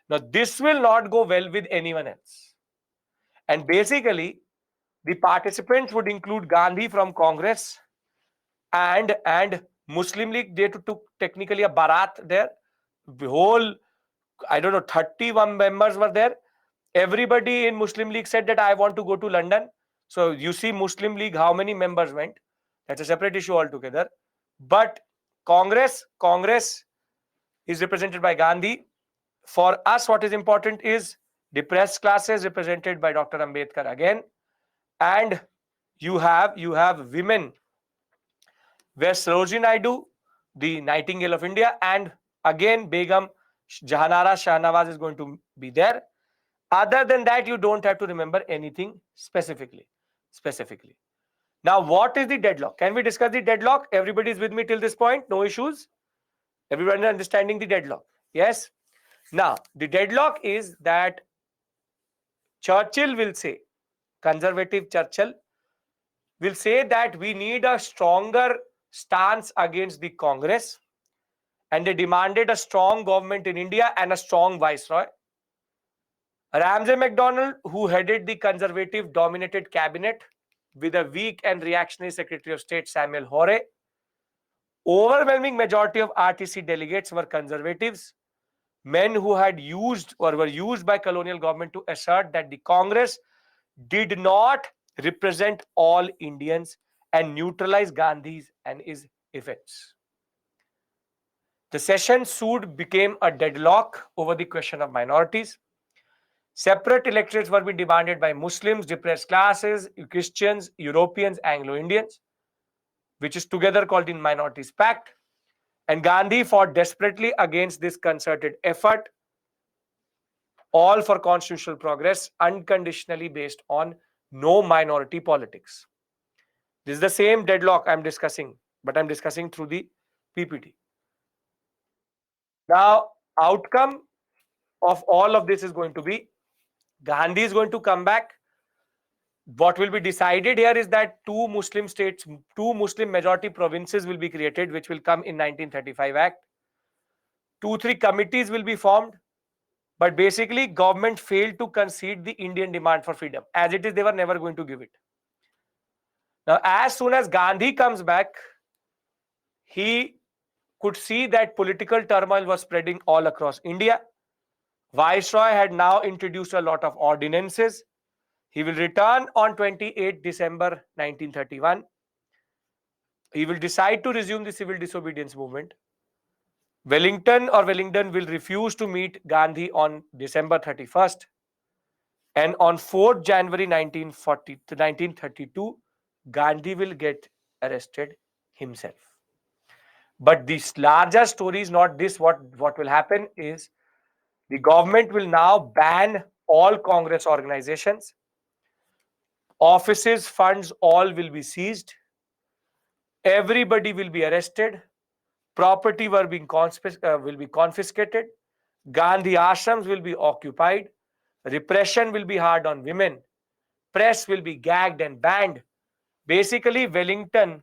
Now, this will not go well with anyone else. And basically, the participants would include Gandhi from Congress and Muslim League. They took technically a barat there. The whole, I don't know, 31 members were there. Everybody in Muslim League said that I want to go to London. So you see Muslim League, how many members went? That's a separate issue altogether. But Congress is represented by Gandhi. For us, what is important is depressed classes represented by Dr. Ambedkar again. And you have women where Sarojini Naidu, the Nightingale of India, and again Begum Jahanara Shahnawaz is going to be there. Other than that, you don't have to remember anything specifically. Now, what is the deadlock? Can we discuss the deadlock? Everybody is with me till this point? No issues? Everybody understanding the deadlock? Yes? Now, the deadlock is that Churchill will say, conservative Churchill will say that we need a stronger stance against the Congress and they demanded a strong government in India and a strong viceroy. Ramsay MacDonald, who headed the conservative-dominated cabinet with a weak and reactionary Secretary of State Samuel Hoare, overwhelming majority of RTC delegates were conservatives, men who had used or were used by colonial government to assert that the Congress did not represent all Indians and neutralize Gandhi's and his effects. The session soon became a deadlock over the question of minorities. Separate electorates were being demanded by Muslims, depressed classes, Christians, Europeans, Anglo-Indians, which is together called the Minorities Pact. And Gandhi fought desperately against this concerted effort, all for constitutional progress, unconditionally based on no minority politics. This is the same deadlock I'm discussing, but I'm discussing through the PPT. Now, outcome of all of this is going to be Gandhi is going to come back. What will be decided here is that two Muslim states, two Muslim majority provinces will be created, which will come in 1935 Act. 2-3 committees will be formed, but basically government failed to concede the Indian demand for freedom. As it is, they were never going to give it. Now, as soon as Gandhi comes back, he could see that political turmoil was spreading all across India. Viceroy had now introduced a lot of ordinances. He will return on 28 December 1931. He will decide to resume the civil disobedience movement. Wellington will refuse to meet Gandhi on December 31st. And on 4th January 1932, Gandhi will get arrested himself. But this larger story is not this. What will happen is the government will now ban all Congress organizations. Offices, funds, all will be seized. Everybody will be arrested. Property will be confiscated. Gandhi ashrams will be occupied. Repression will be hard on women. Press will be gagged and banned. Basically, Wellington,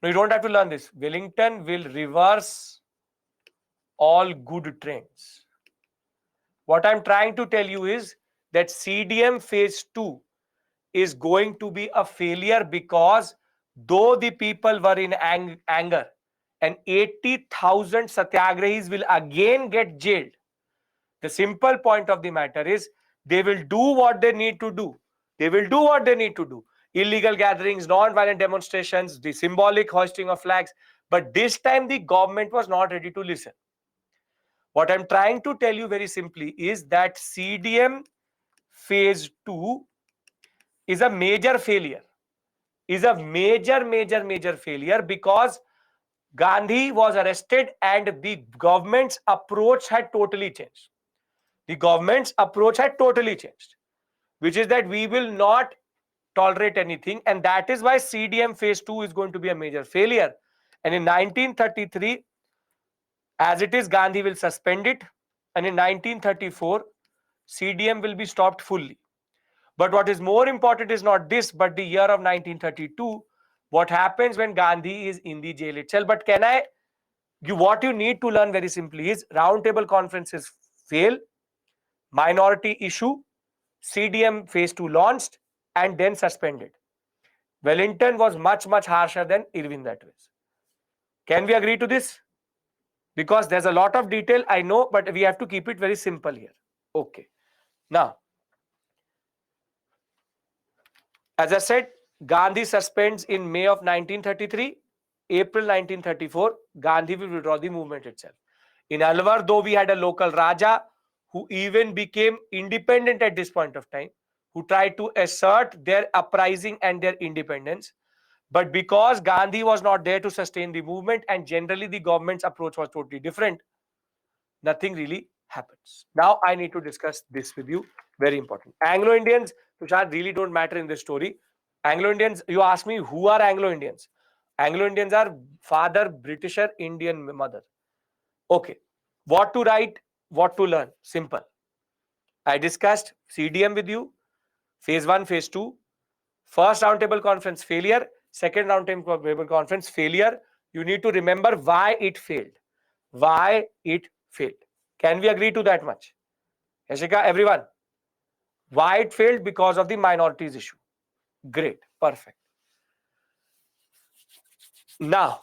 no, you don't have to learn this. Wellington will reverse all good trends. What I'm trying to tell you is that CDM phase 2 is going to be a failure, because though the people were in anger and 80,000 satyagrahis will again get jailed, the simple point of the matter is they will do what they need to do. They will do what they need to do. Illegal gatherings, non-violent demonstrations, the symbolic hoisting of flags. But this time the government was not ready to listen. What I'm trying to tell you very simply is that CDM phase 2 is a major failure. Is a major failure, because Gandhi was arrested and the government's approach had totally changed. The government's approach had totally changed, which is that we will not tolerate anything, and that is why CDM phase 2 is going to be a major failure. And in 1933, as it is, Gandhi will suspend it, and in 1934, CDM will be stopped fully. But what is more important is not this, but the year of 1932, what happens when Gandhi is in the jail itself. But what you need to learn very simply is roundtable conferences fail, minority issue, CDM phase 2 launched, and then suspended. Wellington was much harsher than Irwin that way. Can we agree to this? Because there's a lot of detail, I know, but we have to keep it very simple here. Okay. Now, as I said, Gandhi suspends in May of 1933. April 1934, Gandhi will withdraw the movement itself. In Alwar, though we had a local Raja who even became independent at this point of time, who tried to assert their uprising and their independence. But because Gandhi was not there to sustain the movement, and generally the government's approach was totally different, nothing really happens. Now I need to discuss this with you. Very important. Anglo-Indians, which really don't matter in this story. Anglo-Indians, you ask me, who are Anglo-Indians? Anglo-Indians are father Britisher, Indian mother. Okay. What to write, what to learn? Simple. I discussed CDM with you. Phase 1, phase 2. First roundtable conference failure. Second roundtable conference failure. You need to remember why it failed. Why it failed. Can we agree to that much? Yashika, everyone. Why it failed? Because of the minorities issue. Great. Perfect. Now,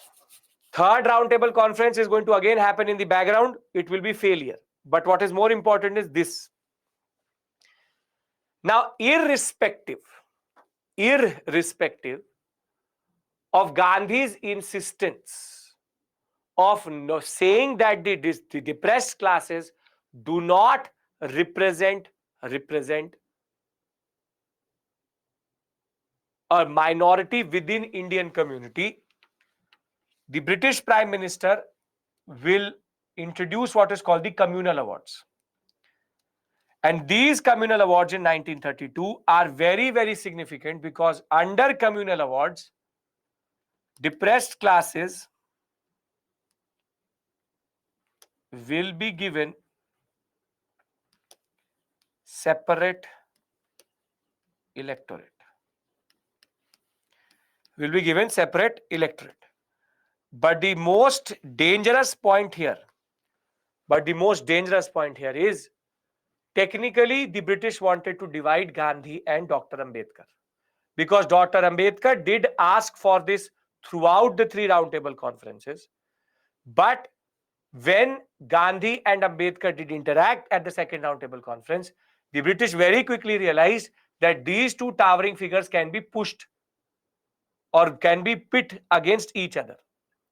third roundtable conference is going to again happen in the background. It will be failure. But what is more important is this. Now, irrespective of Gandhi's insistence of saying that the depressed classes do not represent a minority within Indian community, the British Prime Minister will introduce what is called the Communal Awards. And these Communal Awards in 1932 are very, very significant because under Communal Awards, depressed classes will be given separate electorate. But the most dangerous point here is technically the British wanted to divide Gandhi and Dr. Ambedkar, because Dr. Ambedkar did ask for this throughout the three roundtable conferences. But when Gandhi and Ambedkar did interact at the second roundtable conference, the British very quickly realized that these two towering figures can be pushed or can be pit against each other.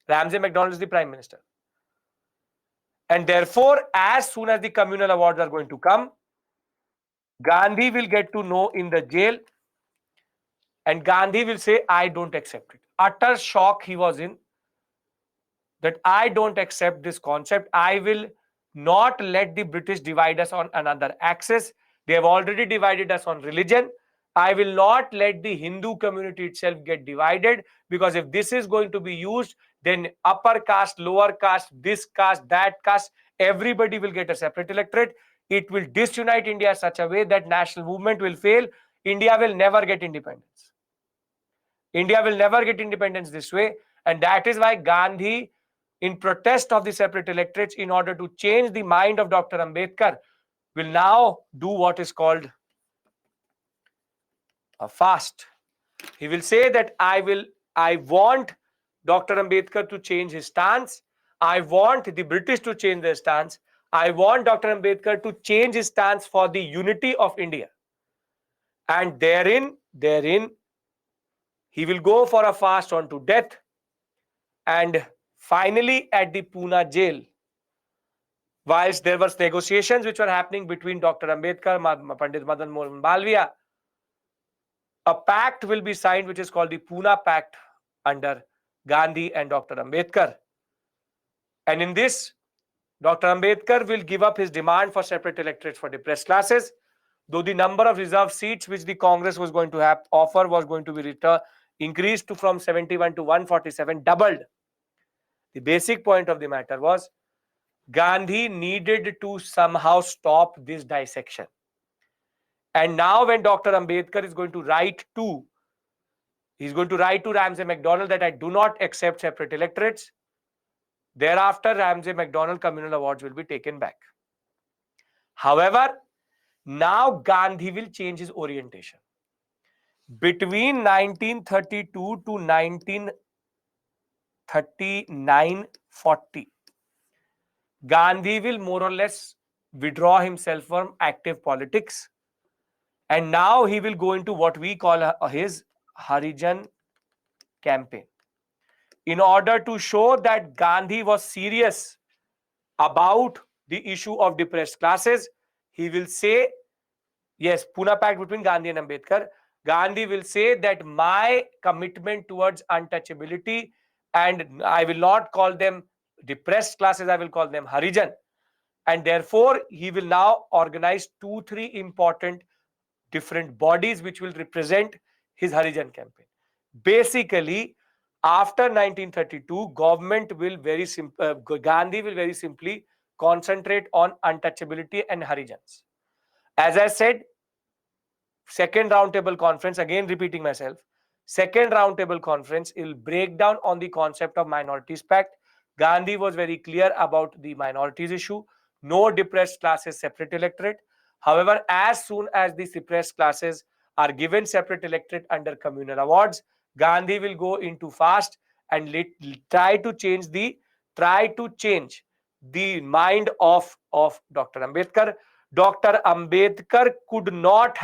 Ramsay MacDonald is the Prime Minister. And therefore, as soon as the Communal Awards are going to come, Gandhi will get to know in the jail and Gandhi will say, I don't accept it. Utter shock he was in, that I don't accept this concept. I will not let the British divide us on another axis. They have already divided us on religion. I will not let the Hindu community itself get divided, because if this is going to be used, then upper caste, lower caste, this caste, that caste, everybody will get a separate electorate. It will disunite India such a way that national movement will fail. India will never get independence. India will never get independence this way. And that is why Gandhi, in protest of the separate electorates, in order to change the mind of Dr. Ambedkar, will now do what is called a fast. He will say that I want Dr. Ambedkar to change his stance. I want the British to change their stance. I want Dr. Ambedkar to change his stance for the unity of India. And therein, he will go for a fast unto death. And finally, at the Pune jail, whilst there were negotiations which were happening between Dr. Ambedkar, Pandit Madan Mohan Malviya, a pact will be signed which is called the Puna Pact under Gandhi and Dr. Ambedkar. And in this, Dr. Ambedkar will give up his demand for separate electorates for depressed classes, though the number of reserved seats which the Congress was going to offer was going to be increased to from 71 to 147, doubled. The basic point of the matter was Gandhi needed to somehow stop this dissection. And now when Dr. Ambedkar is going to write to Ramsay MacDonald that I do not accept separate electorates, thereafter Ramsay MacDonald Communal Awards will be taken back. However, now Gandhi will change his orientation. Between 1932 to 1939-40, Gandhi will more or less withdraw himself from active politics. And now he will go into what we call his Harijan campaign. In order to show that Gandhi was serious about the issue of depressed classes, he will say, yes, Puna Pact between Gandhi and Ambedkar, Gandhi will say that my commitment towards untouchability, and I will not call them depressed classes, I will call them Harijan. And therefore, he will now organize 2-3 important different bodies which will represent his Harijan campaign. Basically, after 1932, Gandhi will very simply concentrate on untouchability and Harijans. As I said, second roundtable conference, again repeating myself, Second roundtable conference will break down on the concept of minorities pact. Gandhi was very clear about the minorities issue. No depressed classes, separate electorate. However, as soon as the suppressed classes are given separate electorate under communal awards, Gandhi will go into fast and try to change the mind of Dr. Ambedkar. Dr. Ambedkar could not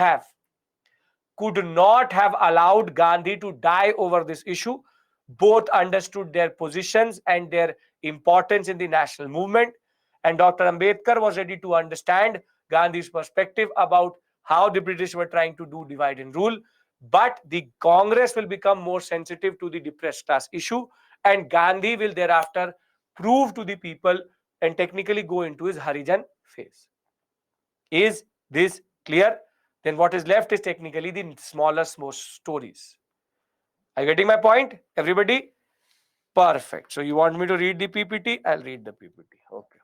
have allowed Gandhi to die over this issue. Both understood their positions and their importance in the national movement. And Dr. Ambedkar was ready to understand Gandhi's perspective about how the British were trying to do divide and rule. But the Congress will become more sensitive to the depressed class issue, and Gandhi will thereafter prove to the people and technically go into his Harijan phase. Is this clear? Then what is left is technically the smallest, most stories. Are you getting my point, everybody? Perfect. So you want me to read the PPT? I'll read the PPT. Okay.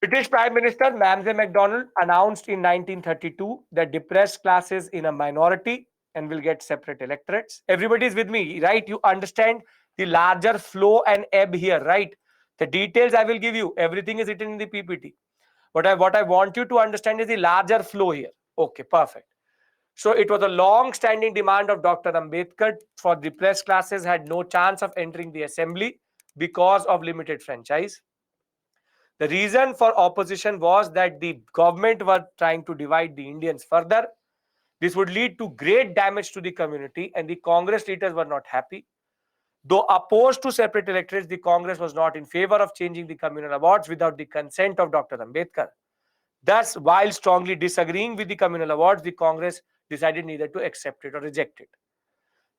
British Prime Minister Ramsay MacDonald announced in 1932 that depressed classes in a minority and will get separate electorates. Everybody is with me, right? You understand the larger flow and ebb here, right? The details I will give you. Everything is written in the PPT. What I want you to understand is the larger flow here. Okay, perfect. So it was a long-standing demand of Dr. Ambedkar for depressed classes had no chance of entering the assembly because of limited franchise. The reason for opposition was that the government were trying to divide the Indians further. This would lead to great damage to the community, and the Congress leaders were not happy. Though opposed to separate electorates, the Congress was not in favor of changing the communal awards without the consent of Dr. Ambedkar. Thus, while strongly disagreeing with the communal awards, the Congress decided neither to accept it or reject it.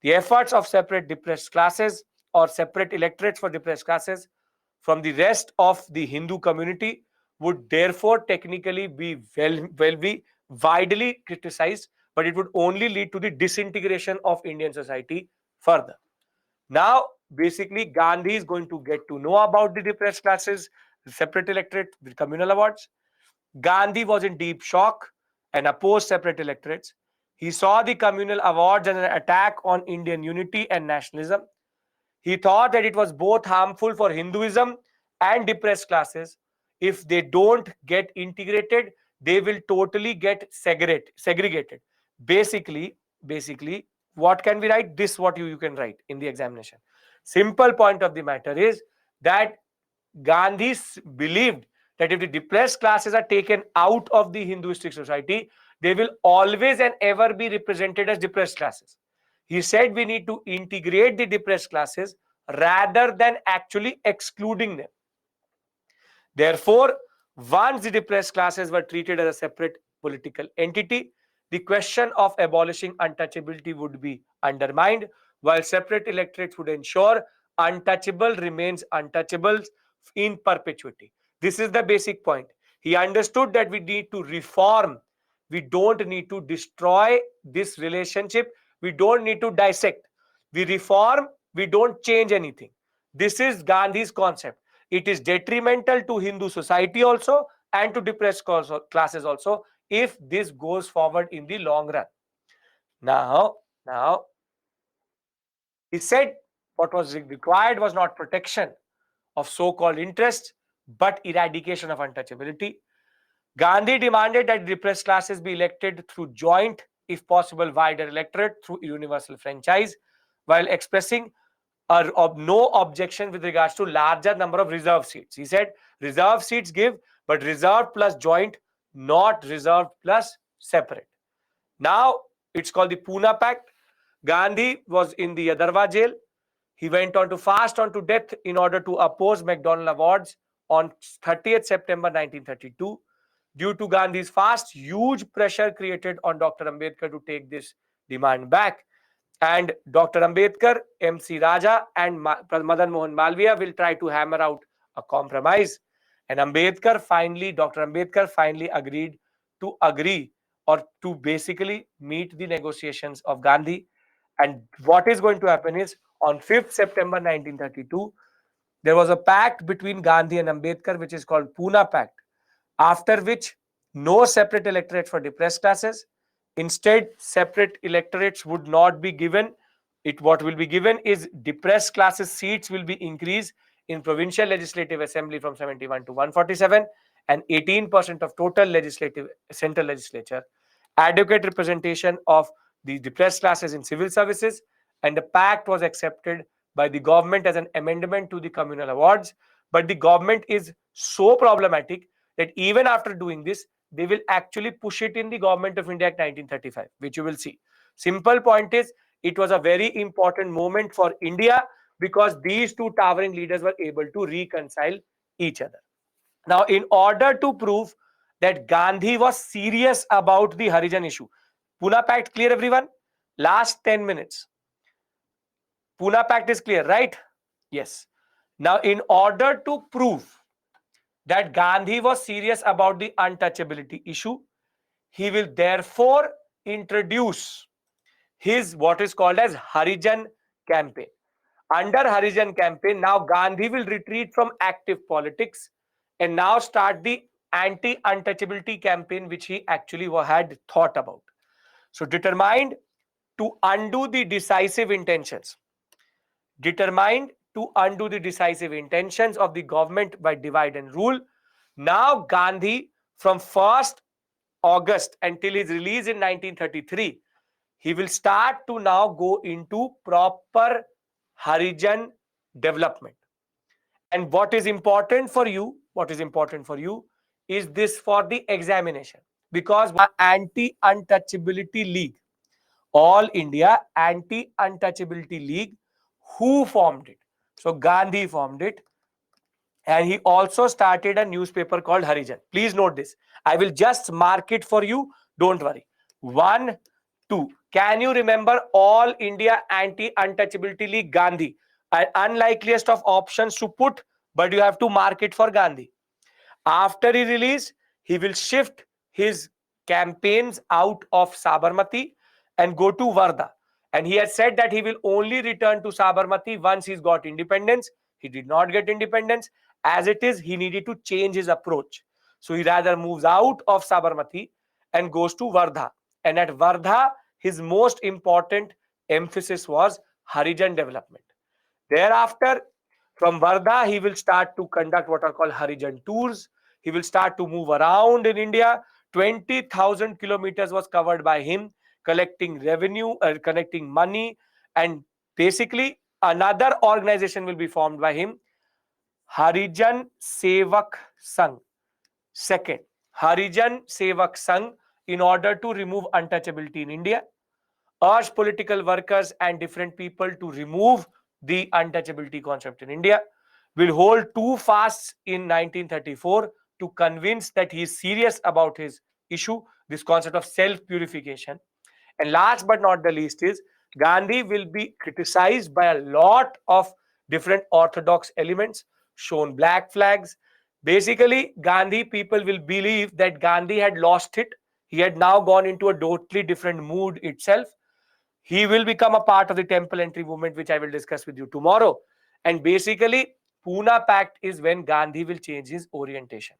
The efforts of separate depressed classes or separate electorates for depressed classes from the rest of the Hindu community would therefore technically be be widely criticized, but it would only lead to the disintegration of Indian society further. Now, basically, Gandhi is going to get to know about the depressed classes, the separate electorate, the communal awards. Gandhi was in deep shock and opposed separate electorates. He saw the communal awards as an attack on Indian unity and nationalism. He thought that it was both harmful for Hinduism and depressed classes. If they don't get integrated, they will totally get segregated. Basically, what can we write? This what you can write in the examination. Simple point of the matter is that Gandhi believed that if the depressed classes are taken out of the Hinduistic society, they will always and ever be represented as depressed classes. He said we need to integrate the depressed classes rather than actually excluding them. Therefore, once the depressed classes were treated as a separate political entity, the question of abolishing untouchability would be undermined, while separate electorates would ensure untouchable remains untouchables in perpetuity. This is the basic point. He understood that we need to reform. We don't need to destroy this relationship. We don't need to dissect. We reform, we don't change anything. This is Gandhi's concept. It is detrimental to Hindu society also and to depressed classes also if this goes forward in the long run. Now, he said what was required was not protection of so-called interests, but eradication of untouchability. Gandhi demanded that depressed classes be elected through joint, if possible, wider electorate through universal franchise, while expressing no objection with regards to larger number of reserve seats. He said reserve seats give, but reserved plus joint, not reserved plus separate. Now it's called the Puna Pact. Gandhi was in the Yadarwa jail. He went on to fast on to death in order to oppose McDonald Awards on 30th September 1932. Due to Gandhi's fast, huge pressure created on Dr. Ambedkar to take this demand back. And Dr. Ambedkar, MC Raja, and Madan Mohan Malviya will try to hammer out a compromise. And Dr. Ambedkar finally agreed to agree or to basically meet the negotiations of Gandhi. And what is going to happen is on 5th September 1932, there was a pact between Gandhi and Ambedkar, which is called Puna Pact, after which no separate electorate for depressed classes, Instead, separate electorates would not be given. What will be given is depressed classes seats will be increased in provincial legislative assembly from 71 to 147 and 18% of total legislative central legislature. Adequate representation of the depressed classes in civil services, and the pact was accepted by the government as an amendment to the communal awards. But the government is so problematic that even after doing this, they will actually push it in the Government of India Act 1935, which you will see. Simple point is, it was a very important moment for India because these two towering leaders were able to reconcile each other. Now, in order to prove that Gandhi was serious about the Harijan issue, Puna Pact clear, everyone? Last 10 minutes. Puna Pact is clear, right? Yes. Now, in order to prove that Gandhi was serious about the untouchability issue, he will therefore introduce his what is called as Harijan campaign. Under Harijan campaign, now Gandhi will retreat from active politics and now start the anti-untouchability campaign, which he actually had thought about. So determined to undo the decisive intentions. Determined to undo the decisive intentions of the government by divide and rule. Now Gandhi, from 1st August until his release in 1933, he will start to now go into proper Harijan development. And what is important for you, is this for the examination. Because Anti-Untouchability League, All India Anti-Untouchability League, who formed it? So Gandhi formed it. And he also started a newspaper called Harijan. Please note this. I will just mark it for you. Don't worry. 1, 2. Can you remember All India Anti-Untouchability League Gandhi? An unlikeliest of options to put, but you have to mark it for Gandhi. After he release, he will shift his campaigns out of Sabarmati and go to Wardha. And he has said that he will only return to Sabarmati once he's got independence. He did not get independence. As it is, he needed to change his approach. So he rather moves out of Sabarmati and goes to Wardha. And at Wardha, his most important emphasis was Harijan development. Thereafter, from Wardha, he will start to conduct what are called Harijan tours. He will start to move around in India. 20,000 kilometers was covered by him, collecting revenue, collecting money, and basically another organization will be formed by him, Harijan Sevak Sangh. Second, Harijan Sevak Sangh, in order to remove untouchability in India, urge political workers and different people to remove the untouchability concept in India, will hold 2 fasts in 1934 to convince that he is serious about his issue, this concept of self-purification. And last but not the least is, Gandhi will be criticized by a lot of different orthodox elements, shown black flags. Basically, Gandhi people will believe that Gandhi had lost it. He had now gone into a totally different mood itself. He will become a part of the temple entry movement, which I will discuss with you tomorrow. And basically, Puna Pact is when Gandhi will change his orientation.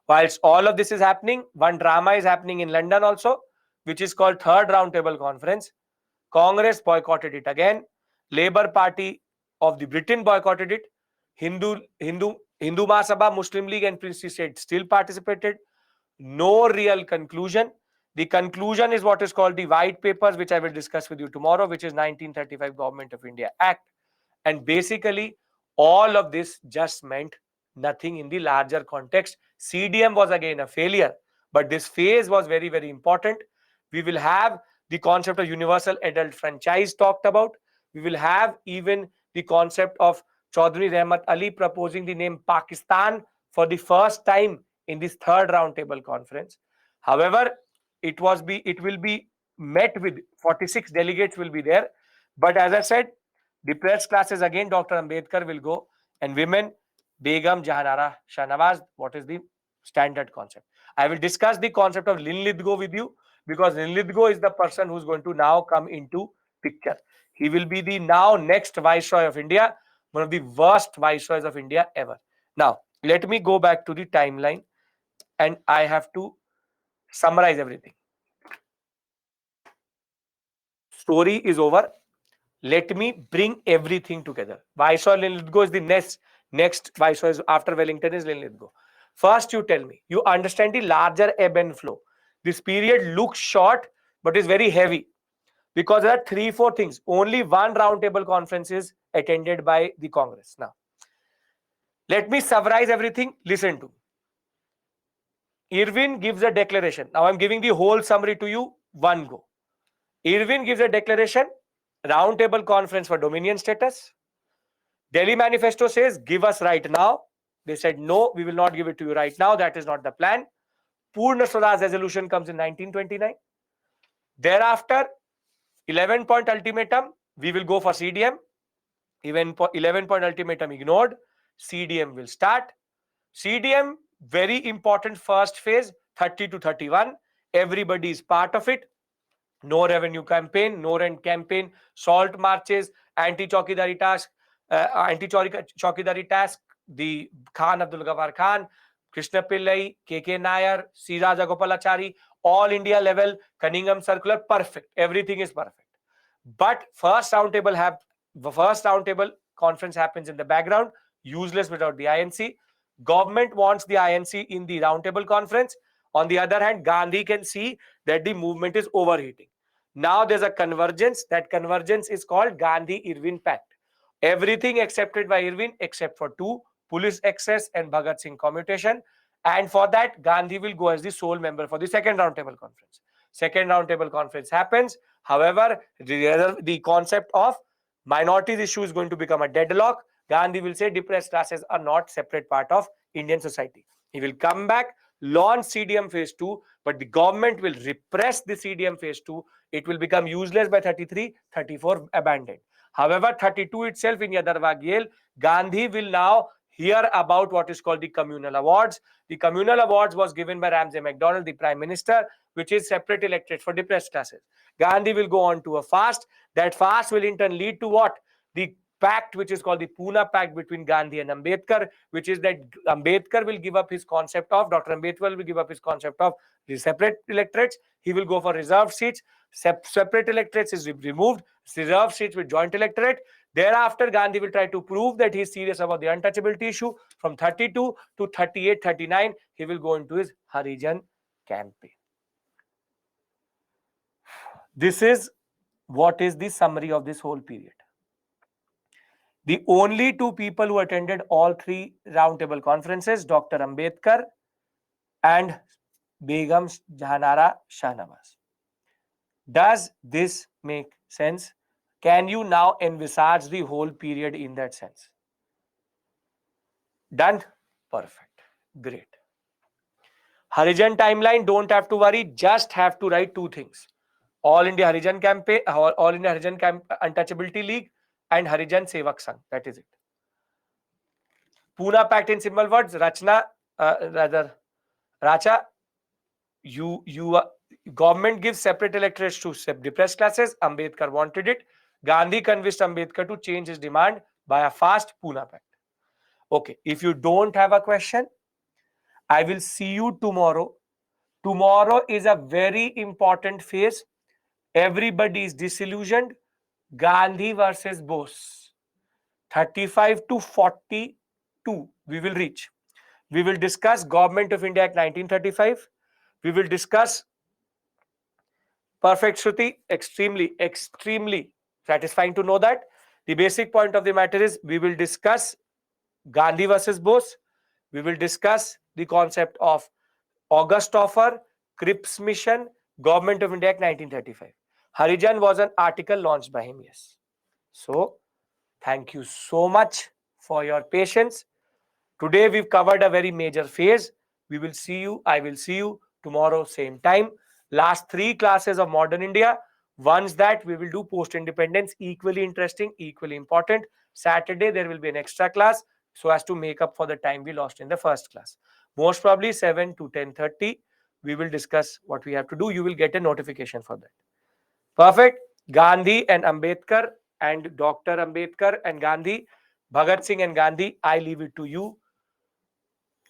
Whilst all of this is happening, one drama is happening in London also, which is called Third Roundtable Conference. Congress boycotted it again. Labour Party of the Britain boycotted it. Hindu Mahasabha, Muslim League and Princely State still participated. No real conclusion. The conclusion is what is called the white papers, which I will discuss with you tomorrow, which is 1935 Government of India Act. And basically, all of this just meant nothing in the larger context. CDM was again a failure, but this phase was very, very important. We will have the concept of universal adult franchise talked about. We will have even the concept of Chaudhry Rahmat Ali proposing the name Pakistan for the first time in this third roundtable conference. However, it will be met with 46 delegates will be there. But as I said, depressed classes again, Dr. Ambedkar will go, and women, Begum Jahanara Shahnawaz. What is the standard concept? I will discuss the concept of Linlithgow with you, because Linlithgow is the person who's going to now come into picture. He will be the now next Viceroy of India, one of the worst Viceroys of India ever. Now, let me go back to the timeline, and I have to summarize everything. story is over. Let me bring everything together. Viceroy Linlithgow is the next Viceroy after Wellington is Linlithgow. First, you tell me, you understand the larger ebb and flow. This period looks short, but is very heavy because there are 3-4 things. Only one roundtable conference is attended by the Congress. Now, let me summarize everything. Listen to. Irwin gives a declaration. Now, I'm giving the whole summary to you, one go. Irwin gives a declaration, roundtable conference for dominion status. Delhi Manifesto says, give us right now. They said, no, we will not give it to you right now. That is not the plan. Purna Swaraj resolution comes in 1929. Thereafter, 11-point ultimatum, we will go for CDM. Even 11-point ultimatum ignored. CDM will start. CDM, very important first phase, 30 to 31. Everybody is part of it. No revenue campaign, no rent campaign, salt marches, anti-Chaukidari task, the Khan Abdul Ghaffar Khan, Krishna Pillai, KK Nair, C. Rajagopalachari, all India level, Cunningham Circular, perfect. Everything is perfect. But first roundtable conference happens in the background, useless without the INC. Government wants the INC in the roundtable conference. On the other hand, Gandhi can see that the movement is overheating. Now there's a convergence. That convergence is called Gandhi-Irwin Pact. Everything accepted by Irwin except for 2, police excess and Bhagat Singh commutation. And for that, Gandhi will go as the sole member for the second roundtable conference. Second roundtable conference happens. However, the concept of minorities issue is going to become a deadlock. Gandhi will say depressed classes are not separate part of Indian society. He will come back, launch CDM phase 2, but the government will repress the CDM phase 2. It will become useless by 33, 34 abandoned. However, 32 itself in Yadarva Gale, Gandhi will now hear about what is called the Communal Awards. The Communal Awards was given by Ramsay MacDonald, the Prime Minister, which is separate electorate for depressed classes. Gandhi will go on to a fast. That fast will in turn lead to what? The pact which is called the Puna Pact between Gandhi and Ambedkar, which is that Ambedkar will give up his concept of, Dr. Ambedkar will give up his concept of the separate electorates. He will go for reserved seats. Separate electorates is removed. Reserved seats with joint electorate. Thereafter, Gandhi will try to prove that he is serious about the untouchability issue. From 32 to 38, 39, he will go into his Harijan campaign. This is what is the summary of this whole period. The only 2 people who attended all 3 roundtable conferences, Dr. Ambedkar and Begum Jahanara Shahnawaz. Does this make sense? Can you now envisage the whole period in that sense? Done? Perfect. Great. Harijan timeline, don't have to worry, just have to write 2 things. All India Harijan campaign, All India Harijan Untouchability League and Harijan Sevak Sangh. That is it. Puna Pact in simple words, Racha, government gives separate electorates to depressed classes. Ambedkar wanted it. Gandhi convinced Ambedkar to change his demand by a fast Puna Pact. Okay, if you don't have a question, I will see you tomorrow. Tomorrow is a very important phase. Everybody is disillusioned. Gandhi versus Bose. 35 to 42 we will reach. We will discuss Government of India Act 1935. We will discuss perfect Shruti. Extremely satisfying to know that. The basic point of the matter is we will discuss Gandhi versus Bose. We will discuss the concept of August offer, Cripps mission, Government of India Act 1935. Harijan was an article launched by him, yes. So, thank you so much for your patience. Today, we've covered a very major phase. We will see you, I will see you tomorrow, same time. Last 3 classes of modern India. Once that, we will do post-independence, equally interesting, equally important. Saturday, there will be an extra class so as to make up for the time we lost in the first class. Most probably 7 to 10:30, we will discuss what we have to do. You will get a notification for that. Perfect. Gandhi and Ambedkar and Dr. Ambedkar and Gandhi, Bhagat Singh and Gandhi, I leave it to you.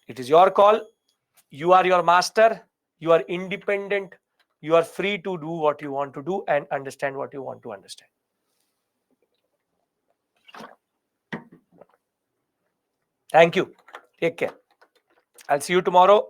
It is your call. You are your master. You are independent You are free to do what you want to do and understand what you want to understand. Thank you. Take care. I'll see you tomorrow.